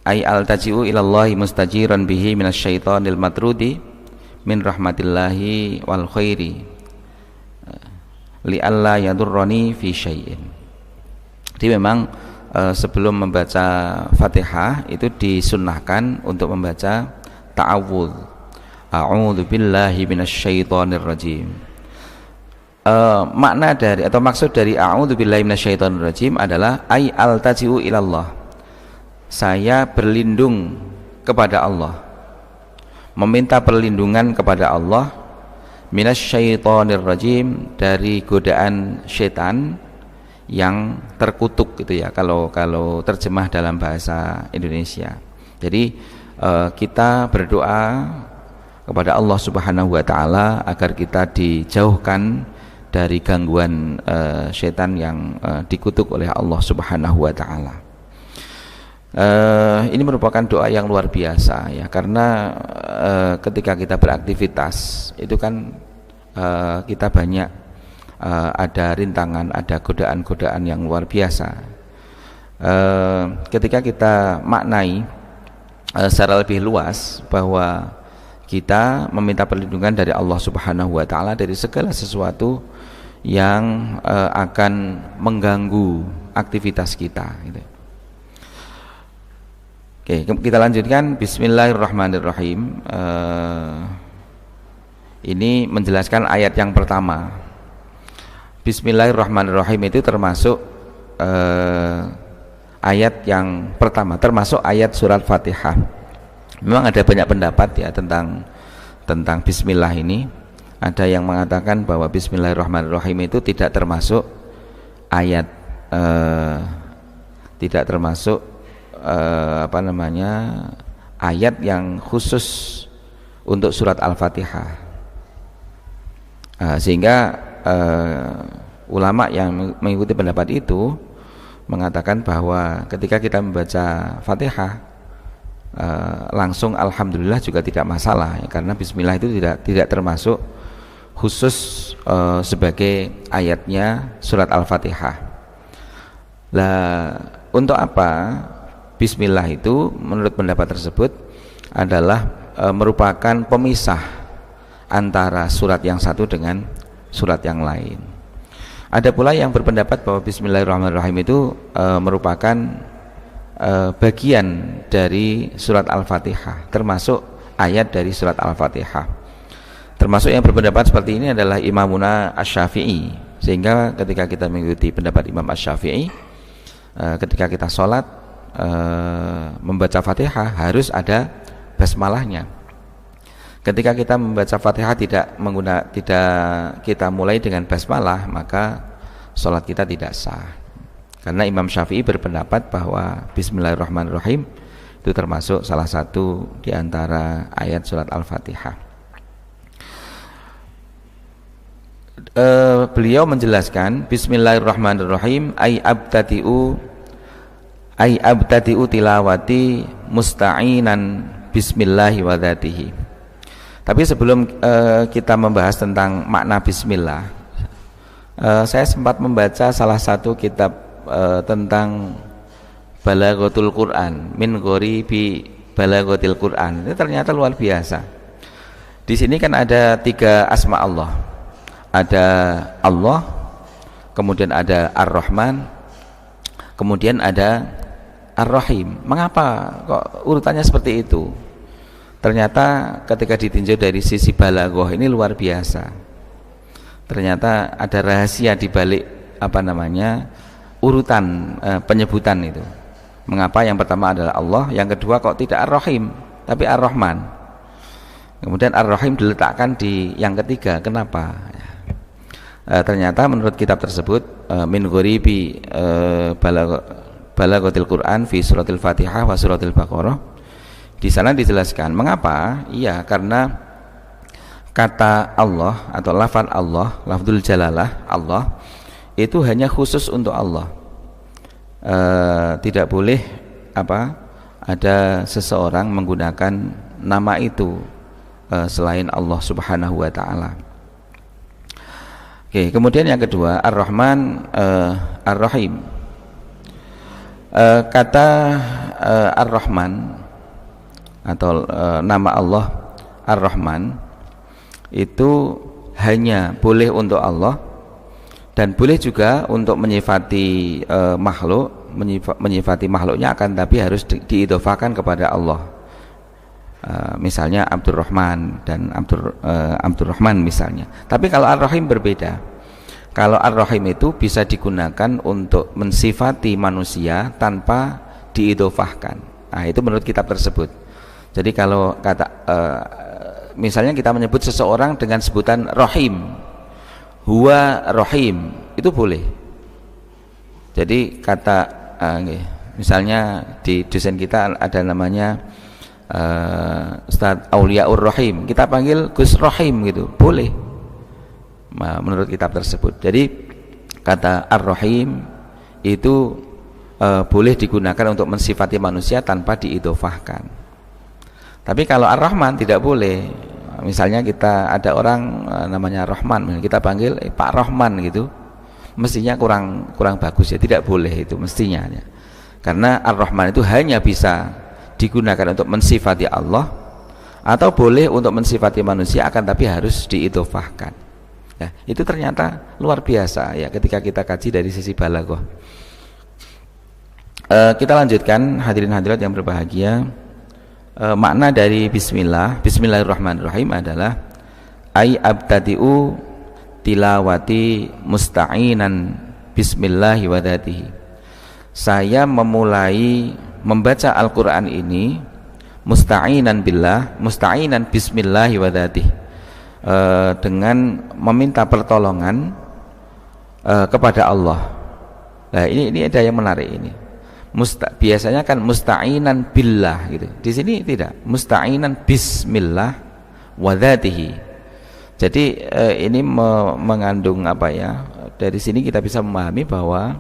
Ay altaji'u ilallahi mustajiran bihi minasyaitonil matrudi min rahmatillahi wal khairi li alla yadurrani fi syai'in. Jadi memang sebelum membaca Fatihah itu disunnahkan untuk membaca ta'awudz. A'udzu billahi minasyaitonir rajim. Makna dari atau maksud dari a'udzu billahi minasyaitonir rajim adalah ay altaji'u ilallah. Saya berlindung kepada Allah, meminta perlindungan kepada Allah minasyaitonir rajim, dari godaan syaitan yang terkutuk gitu ya kalau terjemah dalam bahasa Indonesia. Jadi kita berdoa kepada Allah Subhanahu wa taala agar kita dijauhkan dari gangguan setan yang dikutuk oleh Allah Subhanahu wa taala. Ini merupakan doa yang luar biasa ya, karena ketika kita beraktivitas itu kan kita banyak ada rintangan, ada godaan-godaan yang luar biasa. Ketika kita maknai secara lebih luas bahwa kita meminta perlindungan dari Allah Subhanahu wa taala dari segala sesuatu yang akan mengganggu aktivitas kita gitu. Oke, kita lanjutkan. Bismillahirrahmanirrahim. Ini menjelaskan ayat yang pertama. Bismillahirrahmanirrahim itu termasuk ayat yang pertama, termasuk ayat surat Fatihah. Memang ada banyak pendapat ya tentang bismillah ini. Ada yang mengatakan bahwa bismillahirrahmanirrahim itu tidak termasuk ayat, tidak termasuk ayat yang khusus untuk surat Al-Fatihah. Sehingga ulama yang mengikuti pendapat itu mengatakan bahwa ketika kita membaca Fatihah langsung alhamdulillah juga tidak masalah ya, karena bismillah itu tidak termasuk khusus sebagai ayatnya surat Al-Fatihah. Lah, untuk apa bismillah itu menurut pendapat tersebut adalah merupakan pemisah antara surat yang satu dengan surat yang lain. Ada pula yang berpendapat bahwa bismillahirrahmanirrahim itu merupakan bagian dari surat Al-Fatihah, termasuk ayat dari surat Al-Fatihah. Termasuk yang berpendapat seperti ini adalah Imamuna Asy-Syafi'i. Sehingga ketika kita mengikuti pendapat Imam Asy-Syafi'i, ketika kita sholat membaca Fatihah harus ada basmalahnya. Ketika kita membaca Fatihah tidak kita mulai dengan basmalah, maka sholat kita tidak sah. Karena Imam Syafi'i berpendapat bahwa bismillahirrahmanirrahim itu termasuk salah satu di antara ayat surat Al-Fatihah. Beliau menjelaskan bismillahirrahmanirrahim ay abtadi'u tilawati musta'inan bismillahi wa dzatihi. Tapi sebelum kita membahas tentang makna bismillah, saya sempat membaca salah satu kitab tentang Balaghatul Quran, min ghoribi Balaghatil Quran. Ini ternyata luar biasa. Di sini kan ada 3 asma Allah. Ada Allah, kemudian ada Ar-Rahman, kemudian ada Ar-Rahim. Mengapa kok urutannya seperti itu? Ternyata ketika ditinjau dari sisi balaghah ini luar biasa. Ternyata ada rahasia di balik urutan penyebutan itu. Mengapa yang pertama adalah Allah, yang kedua kok tidak Ar-Rahim tapi Ar-Rahman. Kemudian Ar-Rahim diletakkan di yang ketiga. Kenapa? Ternyata menurut kitab tersebut min ghoribi Balaghatil Quran fi suratil Fatihah wa suratil Baqarah, di sana dijelaskan mengapa. Iya, karena kata Allah atau lafaz Allah, lafzul jalalah Allah itu hanya khusus untuk Allah. Tidak boleh ada seseorang menggunakan nama itu selain Allah Subhanahu wa taala. Oke, kemudian yang kedua Ar-Rahman, Ar-Rahim. Kata Ar-Rahman atau nama Allah Ar-Rahman itu hanya boleh untuk Allah dan boleh juga untuk menyifati makhluk, menyifati makhluknya, akan tapi harus diidhofakan kepada Allah. Misalnya Abdurrahman dan Abdurrahman misalnya. Tapi kalau Ar-Rahim berbeda. Kalau Ar-Rahim itu bisa digunakan untuk mensifati manusia tanpa diidhofahkan. Nah, itu menurut kitab tersebut. Jadi kalau kata misalnya kita menyebut seseorang dengan sebutan Rahim, huwa Rahim, itu boleh. Jadi kata misalnya di dosen kita ada namanya Ustadz Auliaur Rahim, kita panggil Gus Rahim gitu, boleh menurut kitab tersebut. Jadi kata Ar-Rahim itu boleh digunakan untuk mensifati manusia tanpa diidhofahkan. Tapi kalau Ar-Rahman tidak boleh. Misalnya kita ada orang namanya Rahman, kita panggil Pak Rahman gitu, mestinya kurang bagus ya, tidak boleh itu mestinya ya. Karena Ar-Rahman itu hanya bisa digunakan untuk mensifati Allah, atau boleh untuk mensifati manusia, akan tapi harus diidhofahkan. Ya, itu ternyata luar biasa ya ketika kita kaji dari sisi balaghah. Kita lanjutkan, hadirin hadirat yang berbahagia. Makna dari Bismillahirrahmanirrahim adalah ay abtadi'u tilawati musta'inan bismillahi wa dzatihi. Saya memulai membaca Al-Qur'an ini musta'inan billah, musta'inan bismillahi wa dzatihi, dengan meminta pertolongan kepada Allah. Nah, ini ada yang menarik ini. Biasanya kan musta'inan billah gitu. Di sini tidak, musta'inan bismillah wa dzatihi. Jadi ini mengandung apa ya? Dari sini kita bisa memahami bahwa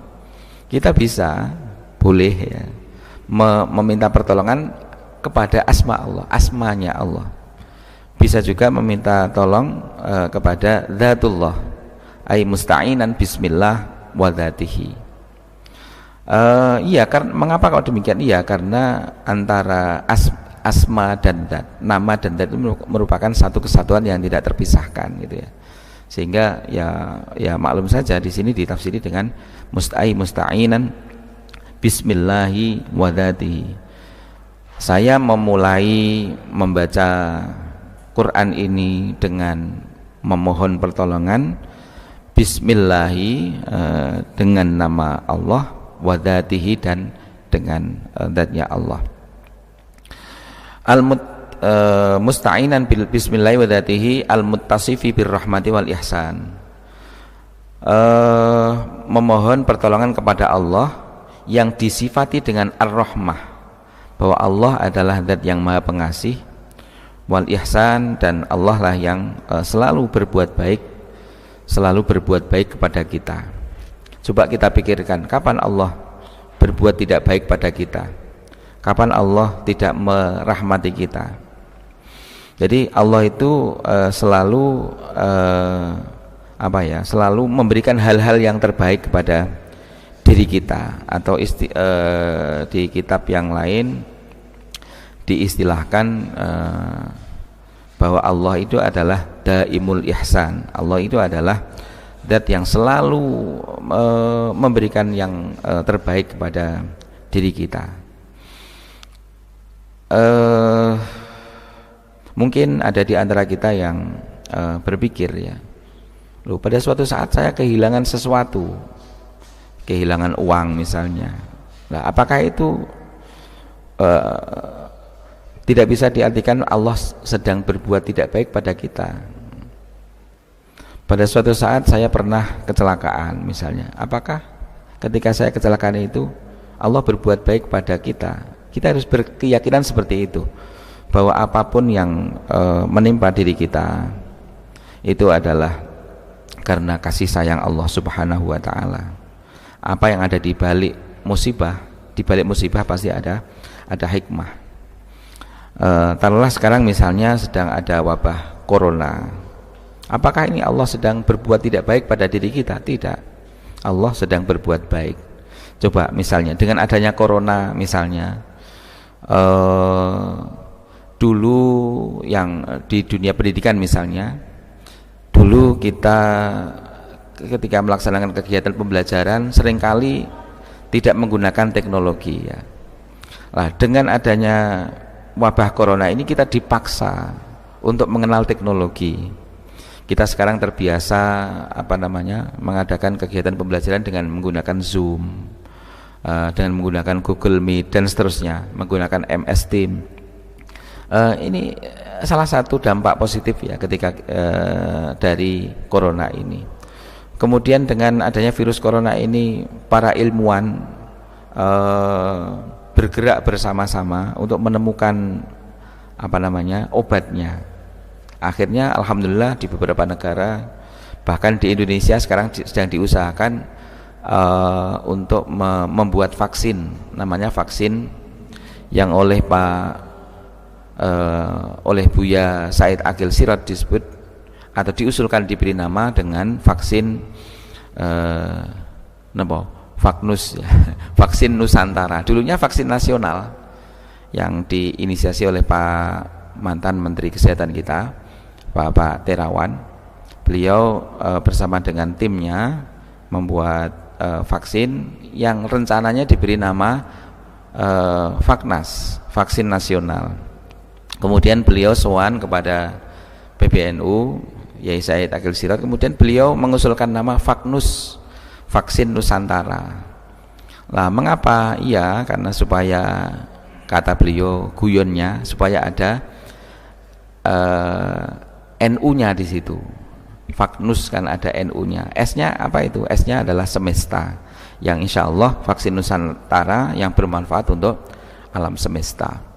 kita bisa boleh ya meminta pertolongan kepada asma Allah, asmanya Allah. Bisa juga meminta tolong kepada dzatullah, ay musta'inan bismillah wa dzatihi. Iya, karena mengapa kalau demikian? Iya, karena antara asma dan dzat, nama dan dzat itu merupakan satu kesatuan yang tidak terpisahkan gitu ya. Sehingga ya maklum saja di sini ditafsiri dengan musta'inan bismillahi wa dzatihi. Saya memulai membaca Quran ini dengan memohon pertolongan bismillahi, dengan nama Allah, wa dzatihi, dan dengan dzatnya Allah. Musta'inan bil bismillahi wa dzatihi al-muttasifi bir rahmati wal ihsan. Memohon pertolongan kepada Allah yang disifati dengan ar-rahmah, bahwa Allah adalah zat yang maha pengasih, wal ihsan, dan Allah lah yang selalu berbuat baik kepada kita. Coba kita pikirkan, kapan Allah berbuat tidak baik pada kita? Kapan Allah tidak merahmati kita? Jadi Allah itu selalu selalu memberikan hal-hal yang terbaik kepada diri kita, atau di kitab yang lain diistilahkan bahwa Allah itu adalah daimul ihsan. Allah itu adalah zat yang selalu memberikan yang terbaik kepada diri kita. Mungkin ada di antara kita yang berpikir ya, loh, pada suatu saat saya kehilangan sesuatu, kehilangan uang misalnya. Nah, apakah itu tidak bisa diartikan Allah sedang berbuat tidak baik pada kita? Pada suatu saat saya pernah kecelakaan misalnya, apakah ketika saya kecelakaan itu Allah berbuat baik pada kita? Kita harus berkeyakinan seperti itu, bahwa apapun yang menimpa diri kita itu adalah karena kasih sayang Allah Subhanahu wa ta'ala. Apa yang ada di balik musibah pasti ada hikmah. Taruhlah sekarang misalnya sedang ada wabah corona. Apakah ini Allah sedang berbuat tidak baik pada diri kita? Tidak. Allah sedang berbuat baik. Coba misalnya dengan adanya corona misalnya, dulu yang di dunia pendidikan misalnya, dulu kita ketika melaksanakan kegiatan pembelajaran seringkali tidak menggunakan teknologi ya. Nah, dengan adanya wabah corona ini kita dipaksa untuk mengenal teknologi. Kita sekarang terbiasa mengadakan kegiatan pembelajaran dengan menggunakan Zoom, dengan menggunakan Google Meet dan seterusnya, menggunakan MS Team. Ini salah satu dampak positif ya ketika dari corona ini, Kemudian dengan adanya virus corona ini, para ilmuwan bergerak bersama-sama untuk menemukan obatnya. Akhirnya alhamdulillah di beberapa negara, bahkan di Indonesia sekarang sedang diusahakan untuk membuat vaksin, namanya vaksin yang oleh Buya Said Akil Sirot disebut atau diusulkan diberi nama dengan vaksin Vaknus ya. Vaksin Nusantara. Dulunya vaksin nasional yang diinisiasi oleh Pak mantan Menteri Kesehatan kita, Pak Terawan. Beliau bersama dengan timnya membuat vaksin yang rencananya diberi nama Vaknas, vaksin nasional. Kemudian beliau sowan kepada PBNU Yai Said Akil Sirot, kemudian beliau mengusulkan nama Vaknus, vaksin Nusantara. Lah mengapa? Iya, karena supaya, kata beliau guyonnya, supaya ada NU-nya di situ. Vaknus kan ada NU-nya. S-nya apa itu? S-nya adalah semesta, yang insya Allah vaksin Nusantara yang bermanfaat untuk alam semesta.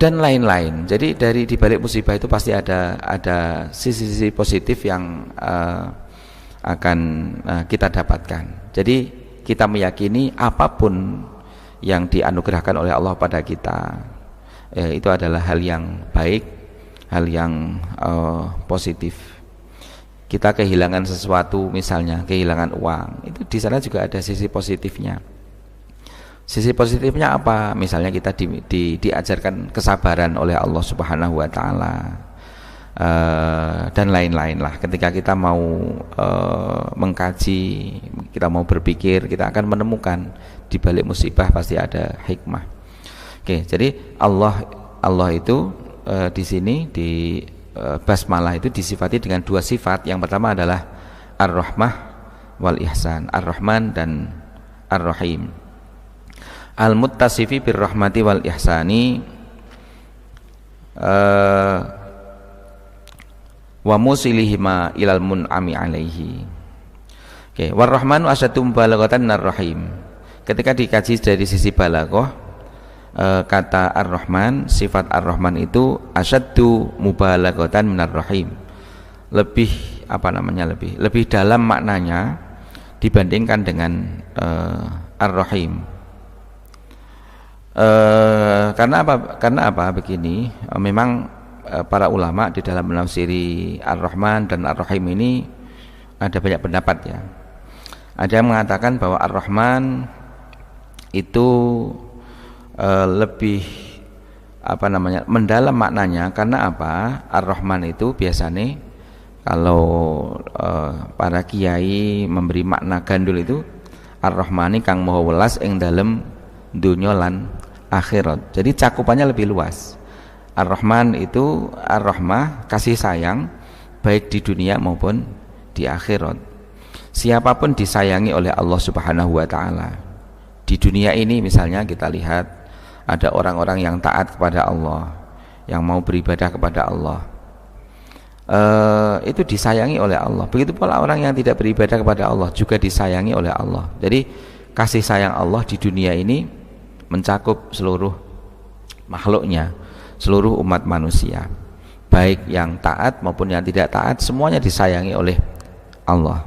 Dan lain-lain. Jadi dari dibalik musibah itu pasti ada sisi-sisi positif yang akan kita dapatkan. Jadi kita meyakini apapun yang dianugerahkan oleh Allah pada kita, itu adalah hal yang baik, hal yang positif. Kita kehilangan sesuatu, misalnya kehilangan uang, itu di sana juga ada sisi positifnya. Sisi positifnya apa? Misalnya kita diajarkan kesabaran oleh Allah Subhanahu wa Ta'ala, dan lain-lain lah. Ketika kita mau mengkaji, kita mau berpikir, kita akan menemukan di balik musibah pasti ada hikmah. Oke, jadi Allah itu di sini di basmalah itu disifati dengan dua sifat. Yang pertama adalah Ar-Rahmah wal Ihsan, Ar-Rahman dan Ar-Rahim. Al-muttasifi birrahmati wal ihsani wa musilihima ilal mun'ami alaihi. Oke, warrahmanu asyaddu mubalaghatan minar rahim. Ketika dikaji dari sisi balaghah, kata Ar-Rahman, sifat Ar-Rahman itu asyaddu mubalaghatan minar rahim. Lebih lebih dalam maknanya dibandingkan dengan Ar-Rahim. Karena apa begini, memang para ulama di dalam menafsiri Ar-Rahman dan Ar-Rahim ini ada banyak pendapat ya. Ada yang mengatakan bahwa Ar-Rahman itu lebih mendalam maknanya. Karena apa? Ar-Rahman itu biasanya kalau para kiai memberi makna gandul itu, Ar-Rahmani kang maha welas ing dalem dunya lan akhirat. Jadi cakupannya lebih luas. Ar-Rahman itu Ar-Rahmah, kasih sayang baik di dunia maupun di akhirat. Siapapun disayangi oleh Allah Subhanahu wa Ta'ala. Di dunia ini misalnya kita lihat ada orang-orang yang taat kepada Allah, yang mau beribadah kepada Allah, itu disayangi oleh Allah. Begitu pula orang yang tidak beribadah kepada Allah juga disayangi oleh Allah. Jadi kasih sayang Allah di dunia ini mencakup seluruh makhluknya, seluruh umat manusia, baik yang taat maupun yang tidak taat, semuanya disayangi oleh Allah.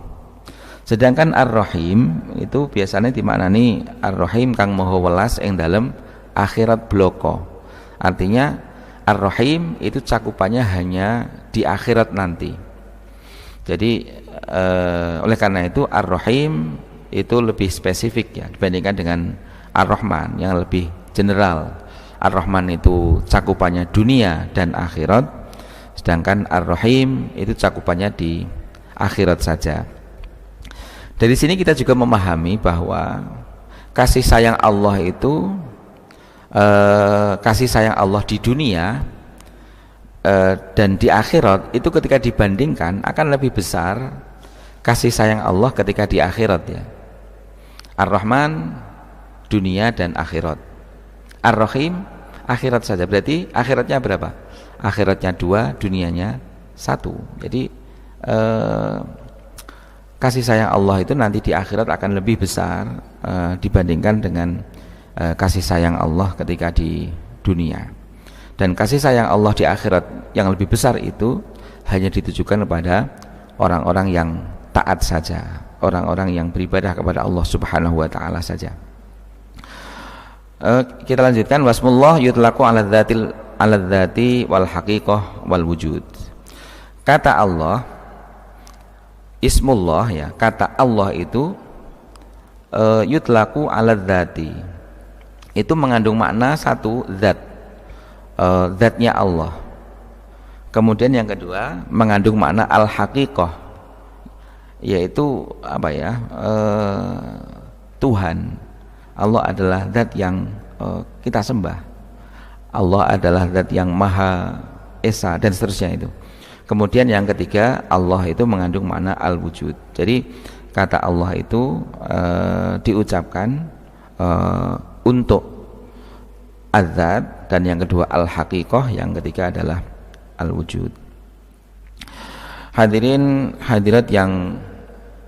Sedangkan Ar-Rahim itu biasanya dimaknani Ar-Rahim kang maha welas ing dalem akhirat bloko. Artinya Ar-Rahim itu cakupannya hanya di akhirat nanti. Jadi oleh karena itu Ar-Rahim itu lebih spesifik ya dibandingkan dengan Ar-Rahman yang lebih general. Ar-Rahman itu cakupannya dunia dan akhirat, sedangkan Ar-Rahim itu cakupannya di akhirat saja. Dari sini kita juga memahami bahwa kasih sayang Allah itu kasih sayang Allah di dunia dan di akhirat itu ketika dibandingkan akan lebih besar kasih sayang Allah ketika di akhirat ya. Ar-Rahman dunia dan akhirat, Ar-Rahim akhirat saja. Berarti akhiratnya berapa? Akhiratnya 2, dunianya 1. Jadi kasih sayang Allah itu nanti di akhirat akan lebih besar dibandingkan dengan kasih sayang Allah ketika di dunia. Dan kasih sayang Allah di akhirat yang lebih besar itu hanya ditujukan kepada orang-orang yang taat saja, orang-orang yang beribadah kepada Allah Subhanahu wa taala saja. Kita lanjutkan, wasmullah yutlaqu ala dzati wal haqiqah wal wujud. Kata Allah, ismullah ya, kata Allah itu yutlaqu ala dzati. Itu mengandung makna satu, zat, zatnya Allah. Kemudian yang kedua mengandung makna al haqiqah, yaitu apa ya, Tuhan. Allah adalah zat yang kita sembah. Allah adalah zat yang maha esa dan seterusnya itu. Kemudian yang ketiga, Allah itu mengandung makna al-wujud. Jadi kata Allah itu diucapkan untuk az-zat, dan yang kedua al-haqiqah, yang ketiga adalah al-wujud. Hadirin hadirat yang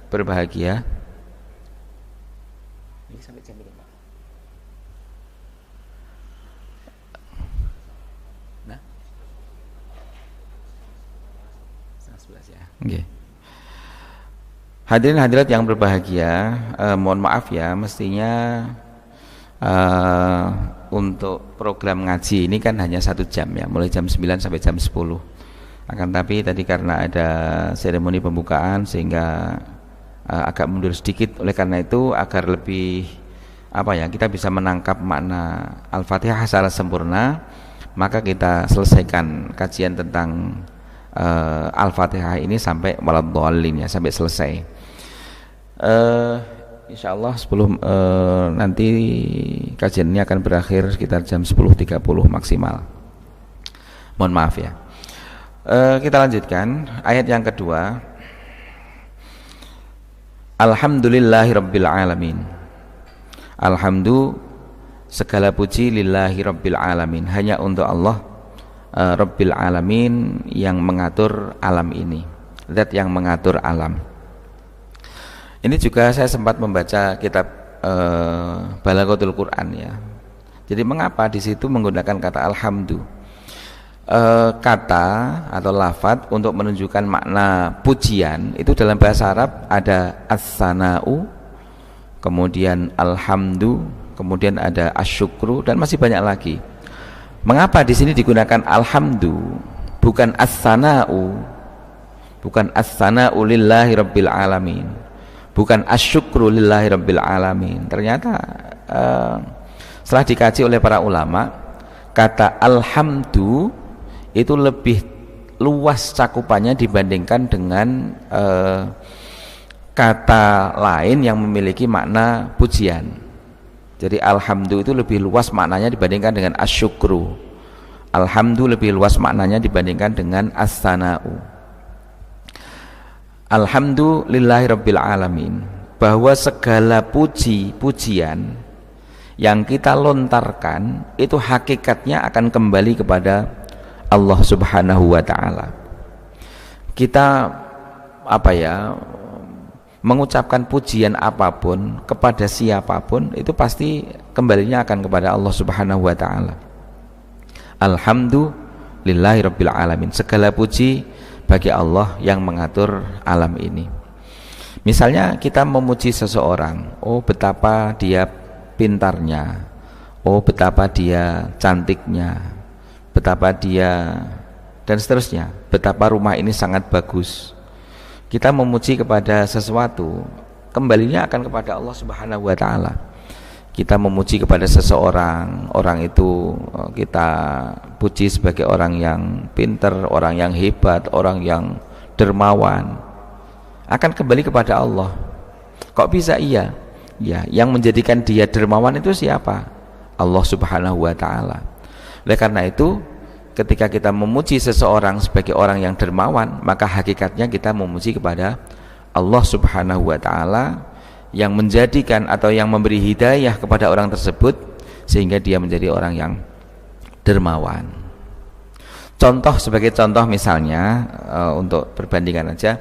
berbahagia, okay. Hadirin hadirat yang berbahagia, mohon maaf ya, mestinya untuk program ngaji ini kan hanya 1 jam ya, mulai jam 9 sampai jam 10. Akan tapi tadi karena ada seremoni pembukaan sehingga agak mundur sedikit. Oleh karena itu, agar lebih apa ya, kita bisa menangkap makna Al-Fatihah secara sempurna, maka kita selesaikan kajian tentang Al-Fatihah ini sampai waladhdallin ya, sampai selesai. Insyaallah sebelum nanti kajian ini akan berakhir sekitar jam 10.30 maksimal. Mohon maaf ya. Kita lanjutkan ayat yang kedua. Alhamdulillahirabbil alamin. Alhamdu, segala puji, lillahi rabbil alamin, hanya untuk Allah Rabbil alamin, yang mengatur alam ini, zat yang mengatur alam. Ini juga saya sempat membaca kitab Balaghatul Quran ya. Jadi mengapa di situ menggunakan kata alhamdu? Kata atau lafadz untuk menunjukkan makna pujian itu dalam bahasa Arab ada as-sana'u, kemudian alhamdu, kemudian ada asyukru, dan masih banyak lagi. Mengapa di sini digunakan alhamdu, bukan as-sana'u, bukan as-sana'u lillahi rabbil alamin, bukan asyukru lillahi rabbil alamin? Ternyata setelah dikaji oleh para ulama, kata alhamdu itu lebih luas cakupannya dibandingkan dengan kata lain yang memiliki makna pujian. Jadi alhamdu itu lebih luas maknanya dibandingkan dengan asyukru. Alhamdu lebih luas maknanya dibandingkan dengan as-sana'u. Alhamdulillahi rabbil alamin, bahwa segala pujian yang kita lontarkan itu hakikatnya akan kembali kepada Allah Subhanahu wa ta'ala. Kita apa ya, mengucapkan pujian apapun kepada siapapun itu pasti kembalinya akan kepada Allah Subhanahu wa ta'ala. Alhamdulillahi rabbil alamin, segala puji bagi Allah yang mengatur alam ini. Misalnya kita memuji seseorang, oh betapa dia pintarnya, oh betapa dia cantiknya, betapa dia, dan seterusnya, betapa rumah ini sangat bagus. Kita memuji kepada sesuatu, kembalinya akan kepada Allah Subhanahu wa ta'ala. Kita memuji kepada seseorang, orang itu kita puji sebagai orang yang pintar, orang yang hebat, orang yang dermawan, akan kembali kepada Allah. Kok bisa iya? Ya, yang menjadikan dia dermawan itu siapa? Allah Subhanahu wa ta'ala. Oleh karena itu, ketika kita memuji seseorang sebagai orang yang dermawan, maka hakikatnya kita memuji kepada Allah Subhanahu wa ta'ala, yang menjadikan atau yang memberi hidayah kepada orang tersebut sehingga dia menjadi orang yang dermawan. Sebagai contoh misalnya, untuk perbandingan aja,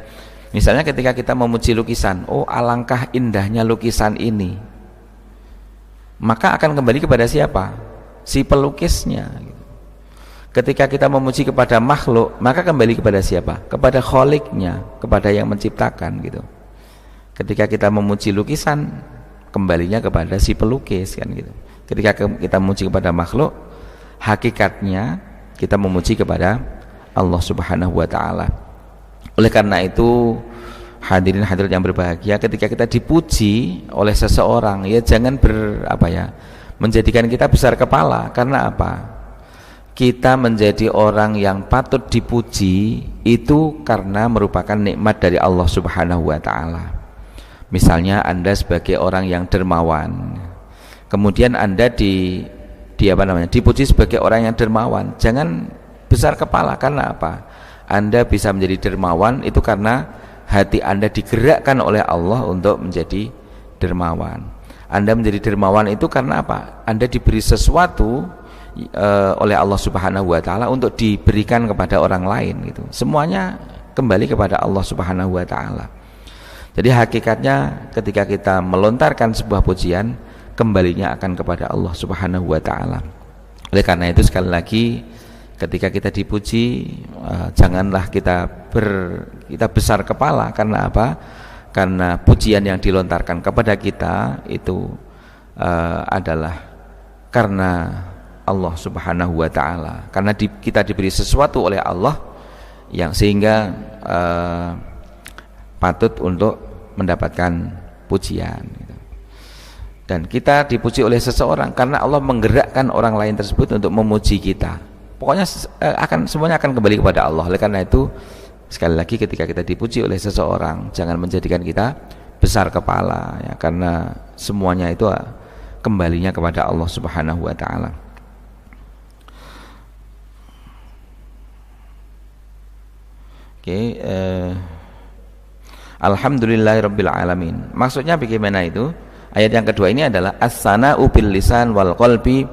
misalnya ketika kita memuji lukisan, oh alangkah indahnya lukisan ini, maka akan kembali kepada siapa? Si pelukisnya. Ketika kita memuji kepada makhluk, maka kembali kepada siapa? Kepada kholiknya, kepada yang menciptakan gitu. Ketika kita memuji lukisan, kembalinya kepada si pelukis kan gitu. Ketika kita memuji kepada makhluk, hakikatnya kita memuji kepada Allah Subhanahu wa taala. Oleh karena itu, hadirin hadirat yang berbahagia, ketika kita dipuji oleh seseorang, ya jangan menjadikan kita besar kepala. Karena apa? Kita menjadi orang yang patut dipuji itu karena merupakan nikmat dari Allah Subhanahu wa taala. Misalnya Anda sebagai orang yang dermawan, kemudian Anda dipuji sebagai orang yang dermawan, jangan besar kepala. Karena apa? Anda bisa menjadi dermawan itu karena hati Anda digerakkan oleh Allah untuk menjadi dermawan. Anda menjadi dermawan itu karena apa? Anda diberi sesuatu oleh Allah Subhanahu wa taala untuk diberikan kepada orang lain gitu. Semuanya kembali kepada Allah Subhanahu wa taala. Jadi hakikatnya ketika kita melontarkan sebuah pujian, kembalinya akan kepada Allah Subhanahu wa taala. Oleh karena itu sekali lagi, ketika kita dipuji, janganlah kita besar kepala. Karena apa? Karena pujian yang dilontarkan kepada kita itu adalah karena Allah Subhanahu wa taala. Karena kita diberi sesuatu oleh Allah yang sehingga patut untuk mendapatkan pujian gitu. Dan kita dipuji oleh seseorang karena Allah menggerakkan orang lain tersebut untuk memuji kita. Pokoknya semuanya akan kembali kepada Allah. Oleh karena itu sekali lagi, ketika kita dipuji oleh seseorang, jangan menjadikan kita besar kepala ya, karena semuanya itu kembalinya kepada Allah Subhanahu wa taala. Oke, Alhamdulillahirabbil alamin. Maksudnya bagaimana itu? Ayat yang kedua ini adalah as-sana'u bil lisan wal qalbi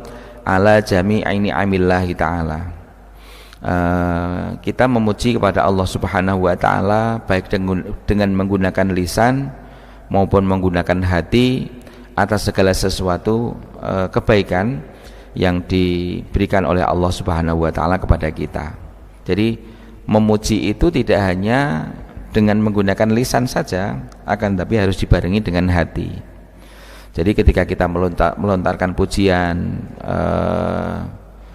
ala jami'i ni'amillahi ta'ala. Kita memuji kepada Allah Subhanahu wa taala baik dengan menggunakan lisan maupun menggunakan hati atas segala sesuatu kebaikan yang diberikan oleh Allah Subhanahu wa taala kepada kita. Jadi memuji itu tidak hanya dengan menggunakan lisan saja, akan tapi harus dibarengi dengan hati. Jadi ketika kita melontarkan pujian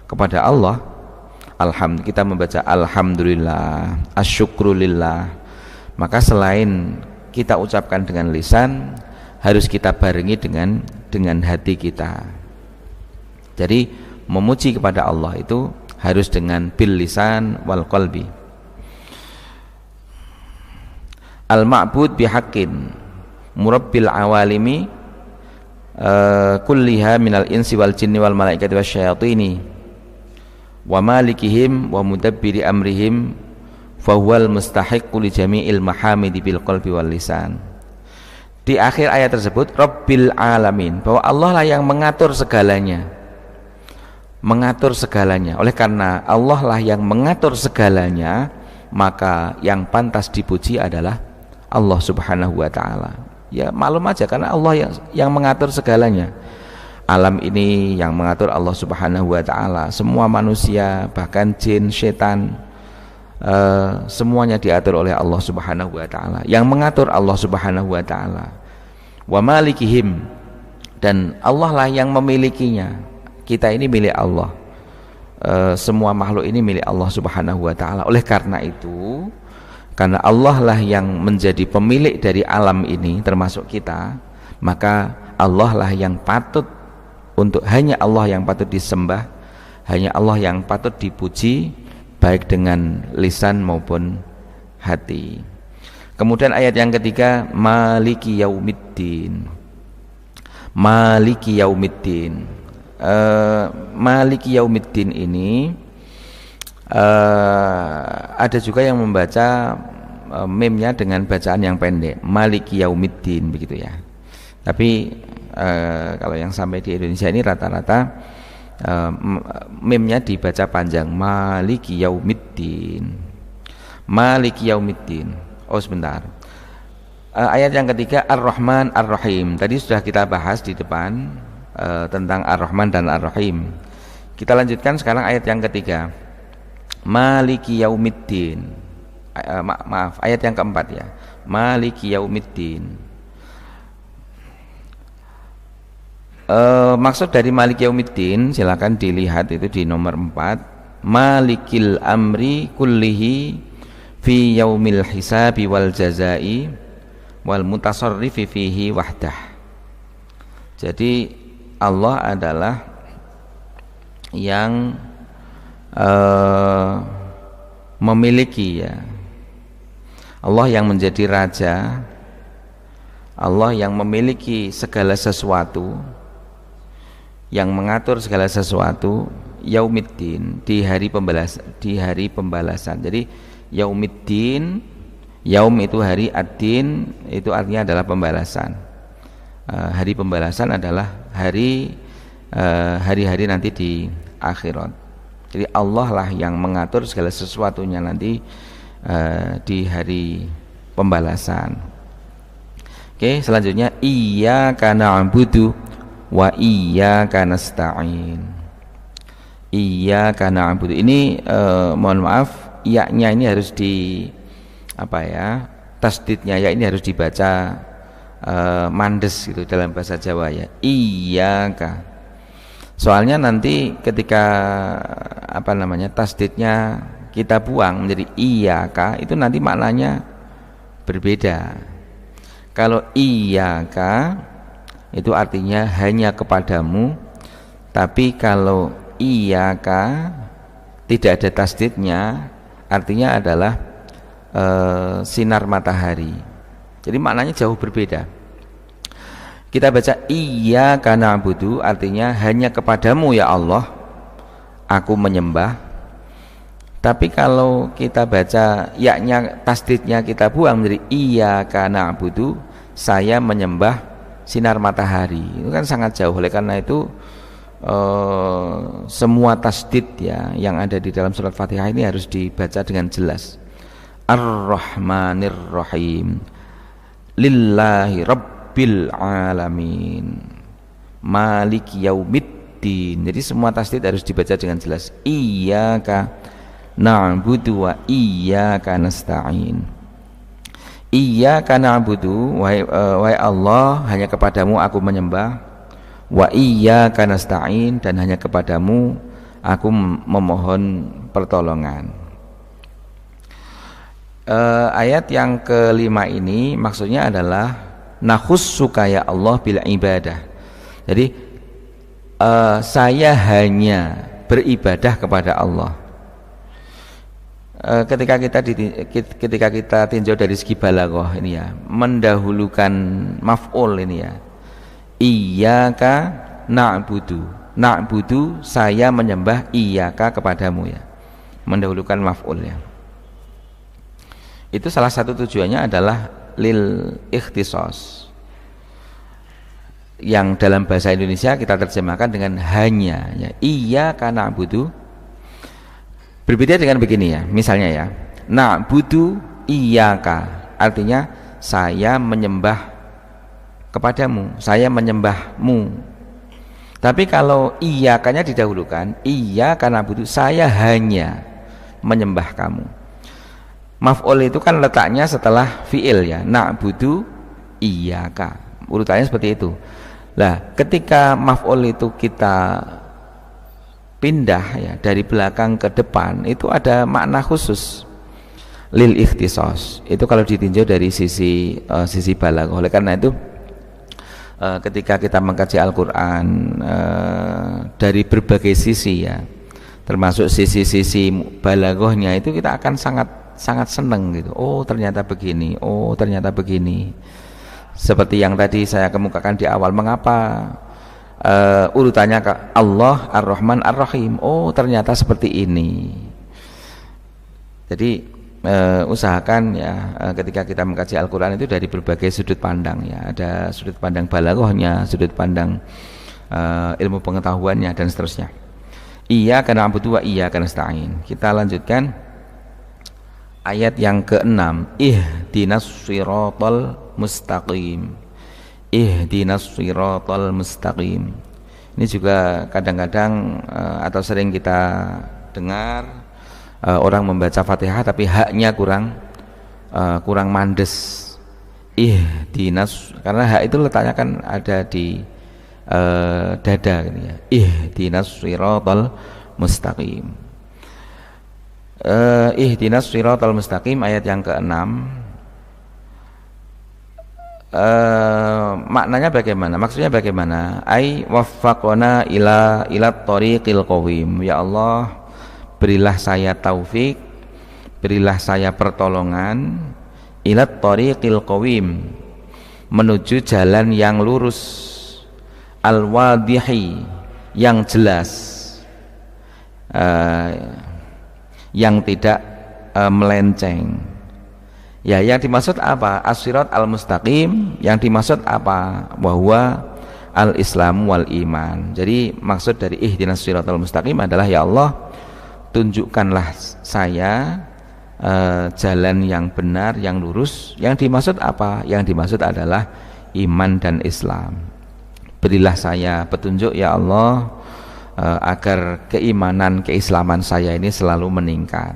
kepada Allah, kita membaca alhamdulillah, asyukrulillah, maka selain kita ucapkan dengan lisan, harus kita barengi dengan hati kita. Jadi memuji kepada Allah itu harus dengan bil lisan wal qalbi. Al-ma'bud bihaqqin murabbil awalimi kulliha minal insi wal jinni wal malaikati wasyayatini wa malikihim wa mudabbiri amrihim fahuwal mustahiqqu li jami'il mahamidi bil qalbi wal lisan. Di akhir ayat tersebut Rabbil alamin, bahwa Allah lah yang mengatur segalanya. Oleh karena Allah lah yang mengatur segalanya, maka yang pantas dipuji adalah Allah Subhanahu wa taala. Ya maklum aja, karena Allah yang mengatur segalanya. Alam ini yang mengatur Allah Subhanahu wa taala. Semua manusia, bahkan jin, setan, semuanya diatur oleh Allah Subhanahu wa taala. Yang mengatur Allah Subhanahu wa taala. Wa malikihim, dan Allah lah yang memilikinya. Kita ini milik Allah. Semua makhluk ini milik Allah Subhanahu wa taala. Oleh karena itu, karena Allah lah yang menjadi pemilik dari alam ini termasuk kita, maka Allah lah yang patut hanya Allah yang patut disembah, hanya Allah yang patut dipuji baik dengan lisan maupun hati. Kemudian ayat yang ketiga, maliki yaumiddin. Maliki yaumiddin. Maliki yaumiddin ini ada juga yang membaca meme-nya dengan bacaan yang pendek, Maliki Yaumiddin, begitu ya. Tapi kalau yang sampai di Indonesia ini rata-rata mimnya dibaca panjang, maliki yaumiddin. Maliki yaumiddin. Oh sebentar. Ayat yang ketiga Ar-Rahman Ar-Rahim. Tadi sudah kita bahas di depan tentang Ar-Rahman dan Ar-Rahim. Kita lanjutkan sekarang ayat yang ketiga. Maliki yaumiddin. Maaf, ayat yang keempat ya. Maliki yaumiddin. Maksud dari Maliki yaumiddin silakan dilihat itu di nomor 4. Malikil amri kullihi fi yaumil hisabi wal jazai wal mutasarrifi fihi wahdah. Jadi Allah adalah yang memiliki ya. Allah yang menjadi raja, Allah yang memiliki segala sesuatu, yang mengatur segala sesuatu, yaumiddin, di hari pembalasan. Jadi yaumiddin, yaum itu hari, ad-din itu artinya adalah pembalasan. Hari pembalasan adalah hari-hari nanti di akhirat. Jadi Allah lah yang mengatur segala sesuatunya nanti di hari pembalasan. Oke, selanjutnya iyyaka na'budu wa iyyaka nasta'in. Iyyaka na'budu. Ini mohon maaf, ya-nya ini harus tasdidnya ya ini harus dibaca mandes gitu dalam bahasa Jawa ya. Iyyaka. Soalnya nanti ketika tasdidnya kita buang menjadi iyyaka, itu nanti maknanya berbeda. Kalau iyyaka itu artinya hanya kepadamu, tapi kalau iyyaka tidak ada tasdidnya, artinya adalah sinar matahari. Jadi maknanya jauh berbeda. Kita baca iyyaka na'budu artinya hanya kepadamu ya Allah aku menyembah. Tapi kalau kita baca ya-nya tasdidnya kita buang menjadi iyyaka na'budu, saya menyembah sinar matahari. Itu kan sangat jauh. Oleh karena itu semua tasdid ya yang ada di dalam surat Fatihah ini harus dibaca dengan jelas. Ar-Rahmanir Rahim. Lillahi Rabbil Alamin. Maliki Yaumiddin. Jadi semua tasdid harus dibaca dengan jelas. Iyyaka na'budu wa iyyaka nasta'in. Iyyaka na'budu, wahai Allah, hanya kepadamu aku menyembah. Wa iyyaka nasta'in, dan hanya kepadamu aku memohon pertolongan. Ayat yang kelima ini maksudnya adalah nakhussuka ya Allah bil ibadah. Jadi saya hanya beribadah kepada Allah. Ketika kita tinjau dari segi balaghah ini ya, mendahulukan maf'ul ini ya. Iyyaka na'budu. Na'budu saya menyembah, iyyaka kepadamu ya. Mendahulukan maf'ul ya. Itu salah satu tujuannya adalah lil ikhtisas, yang dalam bahasa Indonesia kita terjemahkan dengan hanya ya. Iyyaka na'budu berbeda dengan begini ya, misalnya ya, na'budu iyyaka artinya saya menyembah kepadamu, saya menyembahmu. Tapi kalau iyyakanya didahulukan, iyyaka na'budu saya hanya menyembah kamu. Maf'ul itu kan letaknya setelah fi'il ya, na'budu iyyaka, urutannya seperti itu. Lah ketika maf'ul itu kita pindah ya dari belakang ke depan, itu ada makna khusus lil ikhtisas. Itu kalau ditinjau dari sisi balaghah. Oleh karena itu ketika kita mengkaji Al-Qur'an dari berbagai sisi ya, termasuk sisi-sisi balaghahnya, itu kita akan sangat senang gitu. Oh ternyata begini, oh ternyata begini. Seperti yang tadi saya kemukakan di awal, mengapa urutannya ke Allah Ar-Rahman Ar-Rahim. Oh ternyata seperti ini. Jadi usahakan ya ketika kita mengkaji Al-Quran itu dari berbagai sudut pandang ya. Ada sudut pandang balaghahnya, sudut pandang ilmu pengetahuannya, dan seterusnya. Iyyaka na'budu wa iyyaka nasta'in. Kita lanjutkan ayat yang ke-6. Ihdinas siratal mustaqim. Ihdinas siratal mustaqim. Ini juga kadang-kadang atau sering kita dengar orang membaca Fatihah tapi haknya kurang mandes. Ihdinas, karena hak itu letaknya kan ada di dada gitu ya. Ihdinas siratal mustaqim. Ihdinas siratal mustaqim ayat yang ke-6. Maknanya bagaimana? Maksudnya bagaimana? Ai waffaqona ila tariqil qawim. Ya Allah, berilah saya taufik, berilah saya pertolongan ila tariqil qawim, menuju jalan yang lurus, al-wadihi, yang jelas, yang tidak melenceng. Ya, yang dimaksud apa? As-sirat al-mustaqim, yang dimaksud apa? Bahwa al-islam wal iman. Jadi maksud dari ihdinas siratal mustaqim adalah ya Allah, tunjukkanlah saya jalan yang benar, yang lurus. Yang dimaksud apa? Yang dimaksud adalah iman dan Islam. Berilah saya petunjuk ya Allah, agar keimanan, keislaman saya ini selalu meningkat.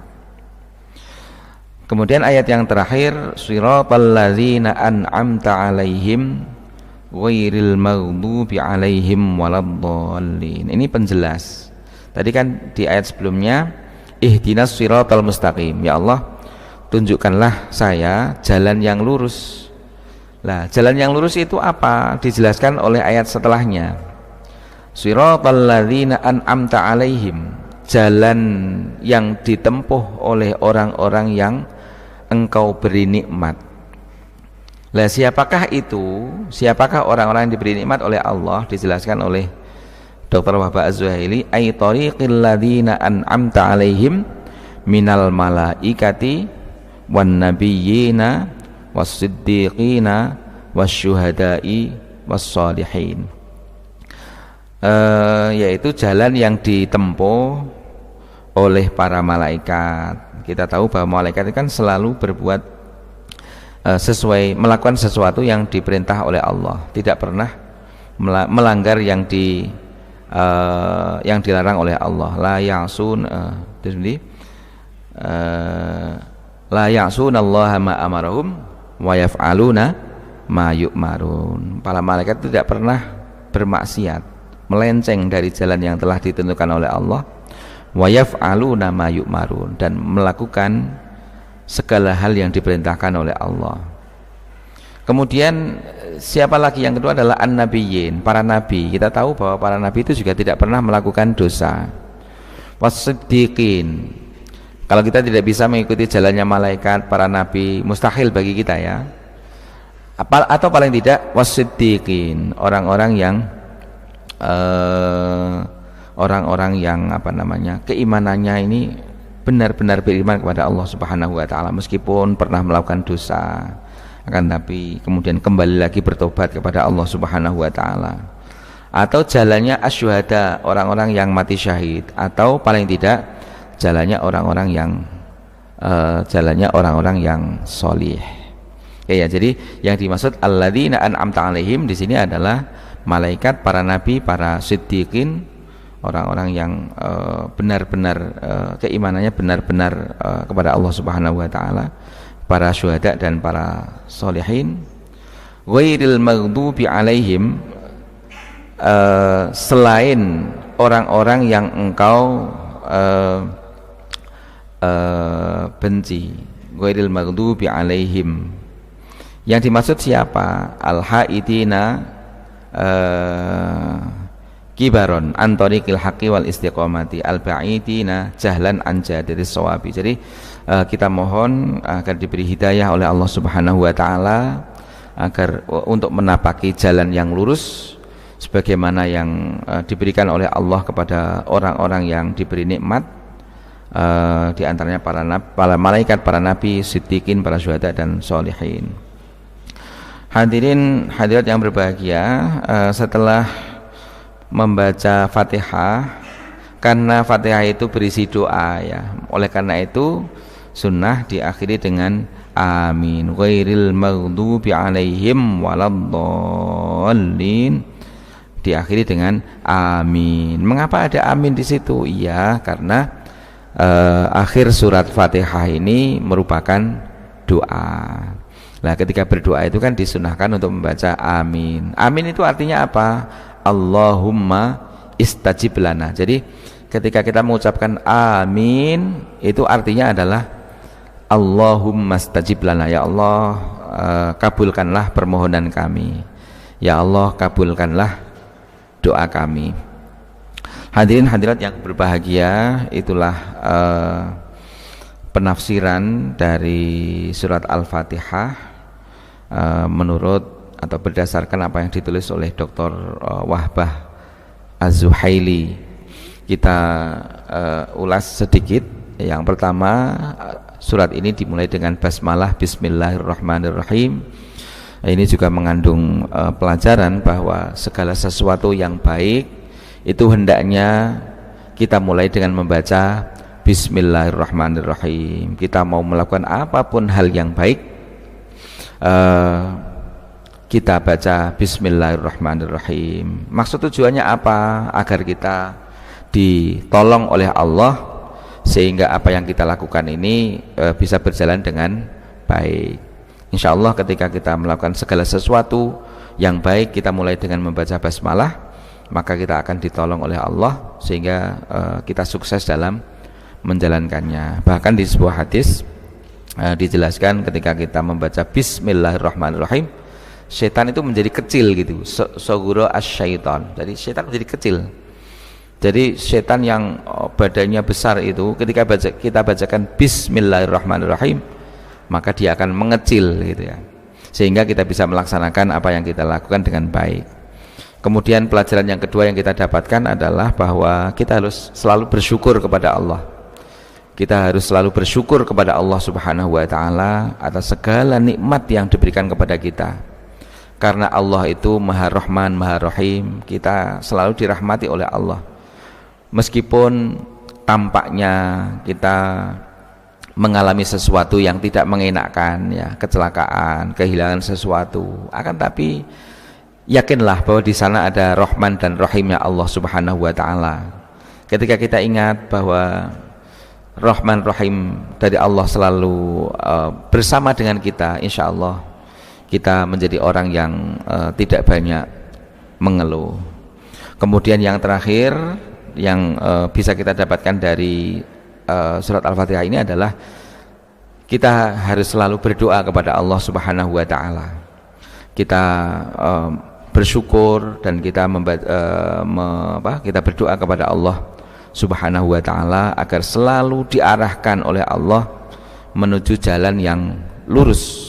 Kemudian ayat yang terakhir, siratal ladzina an'amta 'alaihim ghairil maghdubi 'alaihim waladdallin. Ini penjelas. Tadi kan di ayat sebelumnya ihdinas siratal mustaqim. Ya Allah, tunjukkanlah saya jalan yang lurus. Lah, jalan yang lurus itu apa? Dijelaskan oleh ayat setelahnya. Siratal ladzina an'amta 'alaihim, jalan yang ditempuh oleh orang-orang yang Engkau beri nikmat. Lah, siapakah itu? Siapakah orang-orang yang diberi nikmat oleh Allah? Dijelaskan oleh Dr. Wahbah Az-Zuhaili, ay tariqil ladzina an'amta 'alaihim minal malaikati wan nabiyyina was-siddiqina wasyuhada'i was-shalihin. Yaitu jalan yang ditempuh oleh para malaikat. Kita tahu bahwa malaikat itu kan selalu berbuat melakukan sesuatu yang diperintah oleh Allah, tidak pernah melanggar yang dilarang oleh Allah. La ya'sun la ya'sunallaha ma amarahum wa yaf'aluna ma yu'marun. Para malaikat itu tidak pernah bermaksiat, melenceng dari jalan yang telah ditentukan oleh Allah, wa yaf'aluna ma yu'marun, dan melakukan segala hal yang diperintahkan oleh Allah. Kemudian siapa lagi? Yang kedua adalah an-nabiyyin, para nabi. Kita tahu bahwa para nabi itu juga tidak pernah melakukan dosa. Was-siddiqin, kalau kita tidak bisa mengikuti jalannya malaikat, para nabi, mustahil bagi kita ya. Atau paling tidak was-siddiqin, orang-orang yang keimanannya ini benar-benar beriman kepada Allah Subhanahu wa taala meskipun pernah melakukan dosa, akan tapi kemudian kembali lagi bertobat kepada Allah Subhanahu wa taala. Atau jalannya asyuhada, orang-orang yang mati syahid, atau paling tidak jalannya orang-orang yang solih. Ya, jadi yang dimaksud alladzina an'amta 'alaihim di sini adalah malaikat, para nabi, para siddiqin, orang-orang yang benar-benar keimanannya benar-benar kepada Allah Subhanahu wa taala, para syuhada dan para sholihin. Ghairil maghdubi 'alaihim, selain orang-orang yang Engkau benci. Ghairil maghdubi 'alaihim, yang dimaksud siapa? Al-haidina kibaron antariqil haqqi wal istiqomati al-ba'idina jahlan an jadiris shawabi. Jadi kita mohon agar diberi hidayah oleh Allah Subhanahu wa taala agar untuk menapaki jalan yang lurus sebagaimana yang diberikan oleh Allah kepada orang-orang yang diberi nikmat, di antaranya para malaikat, para nabi, siddiqin, para syuhada dan sholihin. Hadirin hadirat yang berbahagia, setelah membaca Fatihah karena Fatihah itu berisi doa ya. Oleh karena itu sunnah diakhiri dengan amin, ghairil maghdubi alaihim waladdallin, diakhiri dengan amin. Mengapa ada amin di situ? Iya, karena akhir surat Fatihah ini merupakan doa. Nah, ketika berdoa itu kan disunahkan untuk membaca amin. Amin itu artinya apa? Allahumma istajib lana. Jadi ketika kita mengucapkan amin itu artinya adalah Allahumma istajib lana, ya Allah kabulkanlah permohonan kami, ya Allah kabulkanlah doa kami. Hadirin hadirat yang berbahagia, itulah penafsiran dari surat Al-Fatihah menurut atau berdasarkan apa yang ditulis oleh Dr. Wahbah Az-Zuhaili. Kita ulas sedikit. Yang pertama, surat ini dimulai dengan basmalah, bismillahirrahmanirrahim. Ini juga mengandung pelajaran bahwa segala sesuatu yang baik itu hendaknya kita mulai dengan membaca bismillahirrahmanirrahim. Kita mau melakukan apapun hal yang baik, kita baca bismillahirrahmanirrahim. Maksud tujuannya apa? Agar kita ditolong oleh Allah sehingga apa yang kita lakukan ini bisa berjalan dengan baik. Insya Allah ketika kita melakukan segala sesuatu yang baik, kita mulai dengan membaca basmalah, maka kita akan ditolong oleh Allah sehingga kita sukses dalam menjalankannya. Bahkan di sebuah hadis dijelaskan ketika kita membaca bismillahirrahmanirrahim, setan itu menjadi kecil gitu, soguro asyaiton. Jadi setan menjadi kecil. Jadi setan yang badannya besar itu ketika kita bacakan bismillahirrahmanirrahim, maka dia akan mengecil gitu ya, sehingga kita bisa melaksanakan apa yang kita lakukan dengan baik. Kemudian pelajaran yang kedua yang kita dapatkan adalah bahwa kita harus selalu bersyukur kepada Allah. Kita harus selalu bersyukur kepada Allah Subhanahu wa ta'ala atas segala nikmat yang diberikan kepada kita. Karena Allah itu Maha Rahman, Maha Rahim, kita selalu dirahmati oleh Allah. Meskipun tampaknya kita mengalami sesuatu yang tidak mengenakan ya, kecelakaan, kehilangan sesuatu, akan tapi yakinlah bahwa di sana ada Rahman dan Rahimnya Allah Subhanahu wa ta'ala. Ketika kita ingat bahwa Rahman Rahim dari Allah selalu bersama dengan kita, insya Allah kita menjadi orang yang tidak banyak mengeluh. Kemudian yang terakhir yang bisa kita dapatkan dari surat Al-Fatihah ini adalah kita harus selalu berdoa kepada Allah Subhanahu wa ta'ala. Kita bersyukur dan kita kita berdoa kepada Allah Subhanahu wa ta'ala agar selalu diarahkan oleh Allah menuju jalan yang lurus.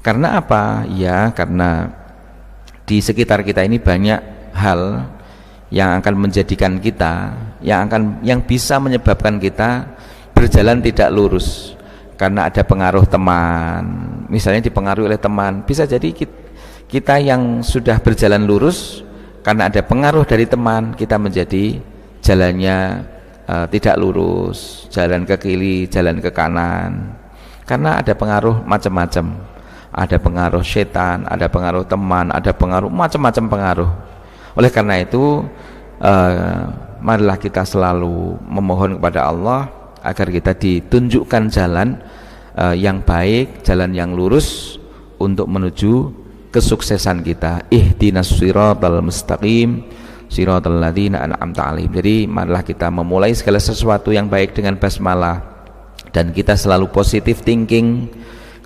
Karena apa? Ya, karena di sekitar kita ini banyak hal yang akan menjadikan kita, yang bisa menyebabkan kita berjalan tidak lurus. Karena ada pengaruh teman, misalnya dipengaruhi oleh teman, bisa jadi kita yang sudah berjalan lurus, karena ada pengaruh dari teman, kita menjadi jalannya tidak lurus, jalan ke kiri, jalan ke kanan, karena ada pengaruh macam-macam. Ada pengaruh setan, ada pengaruh teman, ada pengaruh macam-macam pengaruh. Oleh karena itu marilah kita selalu memohon kepada Allah agar kita ditunjukkan jalan yang baik, jalan yang lurus untuk menuju kesuksesan kita. Ihdinas siratal mustaqim siratal ladzina an'amta 'alaihim. Jadi marilah kita memulai segala sesuatu yang baik dengan basmalah, dan kita selalu positive thinking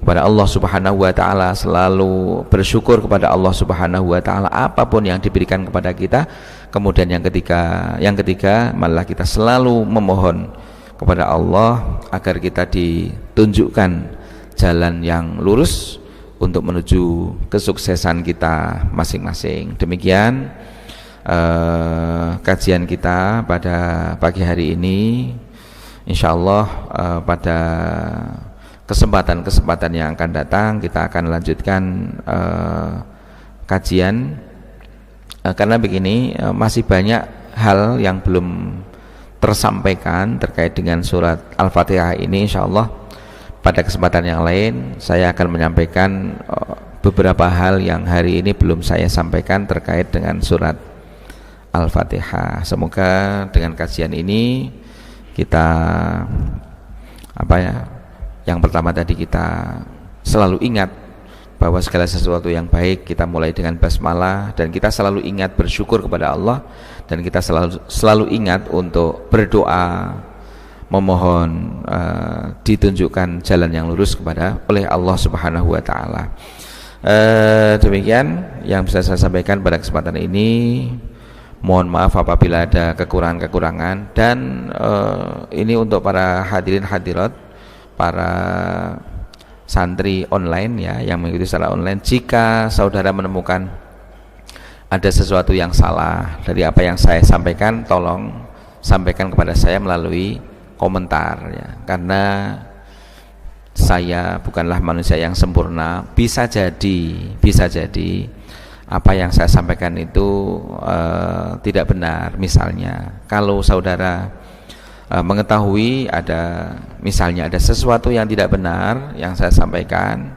kepada Allah Subhanahu wa ta'ala, selalu bersyukur kepada Allah Subhanahu wa ta'ala apapun yang diberikan kepada kita. Kemudian yang ketiga marilah kita selalu memohon kepada Allah agar kita ditunjukkan jalan yang lurus untuk menuju kesuksesan kita masing-masing. Demikian kajian kita pada pagi hari ini. Insyaallah pada kesempatan-kesempatan yang akan datang kita akan lanjutkan kajian, karena begini, masih banyak hal yang belum tersampaikan terkait dengan surat Al-Fatihah ini, insyaallah pada kesempatan yang lain saya akan menyampaikan beberapa hal yang hari ini belum saya sampaikan terkait dengan surat Al-Fatihah. Semoga dengan kajian ini kita yang pertama tadi kita selalu ingat bahwa segala sesuatu yang baik kita mulai dengan basmalah, dan kita selalu ingat bersyukur kepada Allah, dan kita selalu ingat untuk berdoa memohon ditunjukkan jalan yang lurus oleh Allah Subhanahu wa taala. Demikian yang bisa saya sampaikan pada kesempatan ini. Mohon maaf apabila ada kekurangan-kekurangan, dan ini untuk para hadirin hadirat, para santri online ya yang mengikuti secara online, jika saudara menemukan ada sesuatu yang salah dari apa yang saya sampaikan, tolong sampaikan kepada saya melalui komentar ya, karena saya bukanlah manusia yang sempurna. Bisa jadi apa yang saya sampaikan itu tidak benar. Misalnya kalau saudara mengetahui misalnya ada sesuatu yang tidak benar yang saya sampaikan,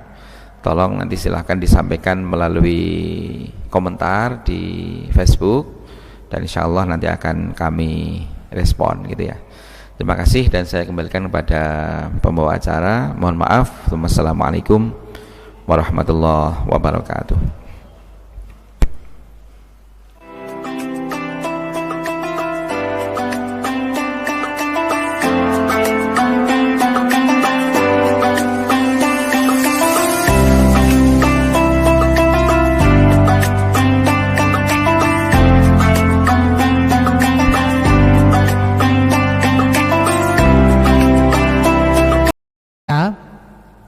tolong nanti silahkan disampaikan melalui komentar di Facebook, dan insya Allah nanti akan kami respon gitu ya. Terima kasih, dan saya kembalikan kepada pembawa acara. Mohon maaf. Wassalamualaikum warahmatullahi wabarakatuh.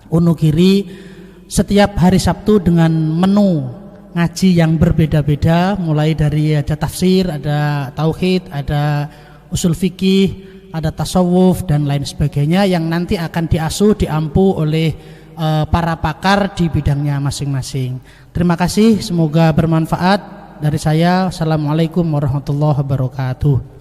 Wonogiri setiap hari Sabtu dengan menu ngaji yang berbeda-beda, mulai dari ada tafsir, ada tauhid, ada usul fikih, ada tasawuf dan lain sebagainya, yang nanti akan diasuh, diampu oleh para pakar di bidangnya masing-masing. Terima kasih, semoga bermanfaat. Dari saya, assalamualaikum warahmatullahi wabarakatuh.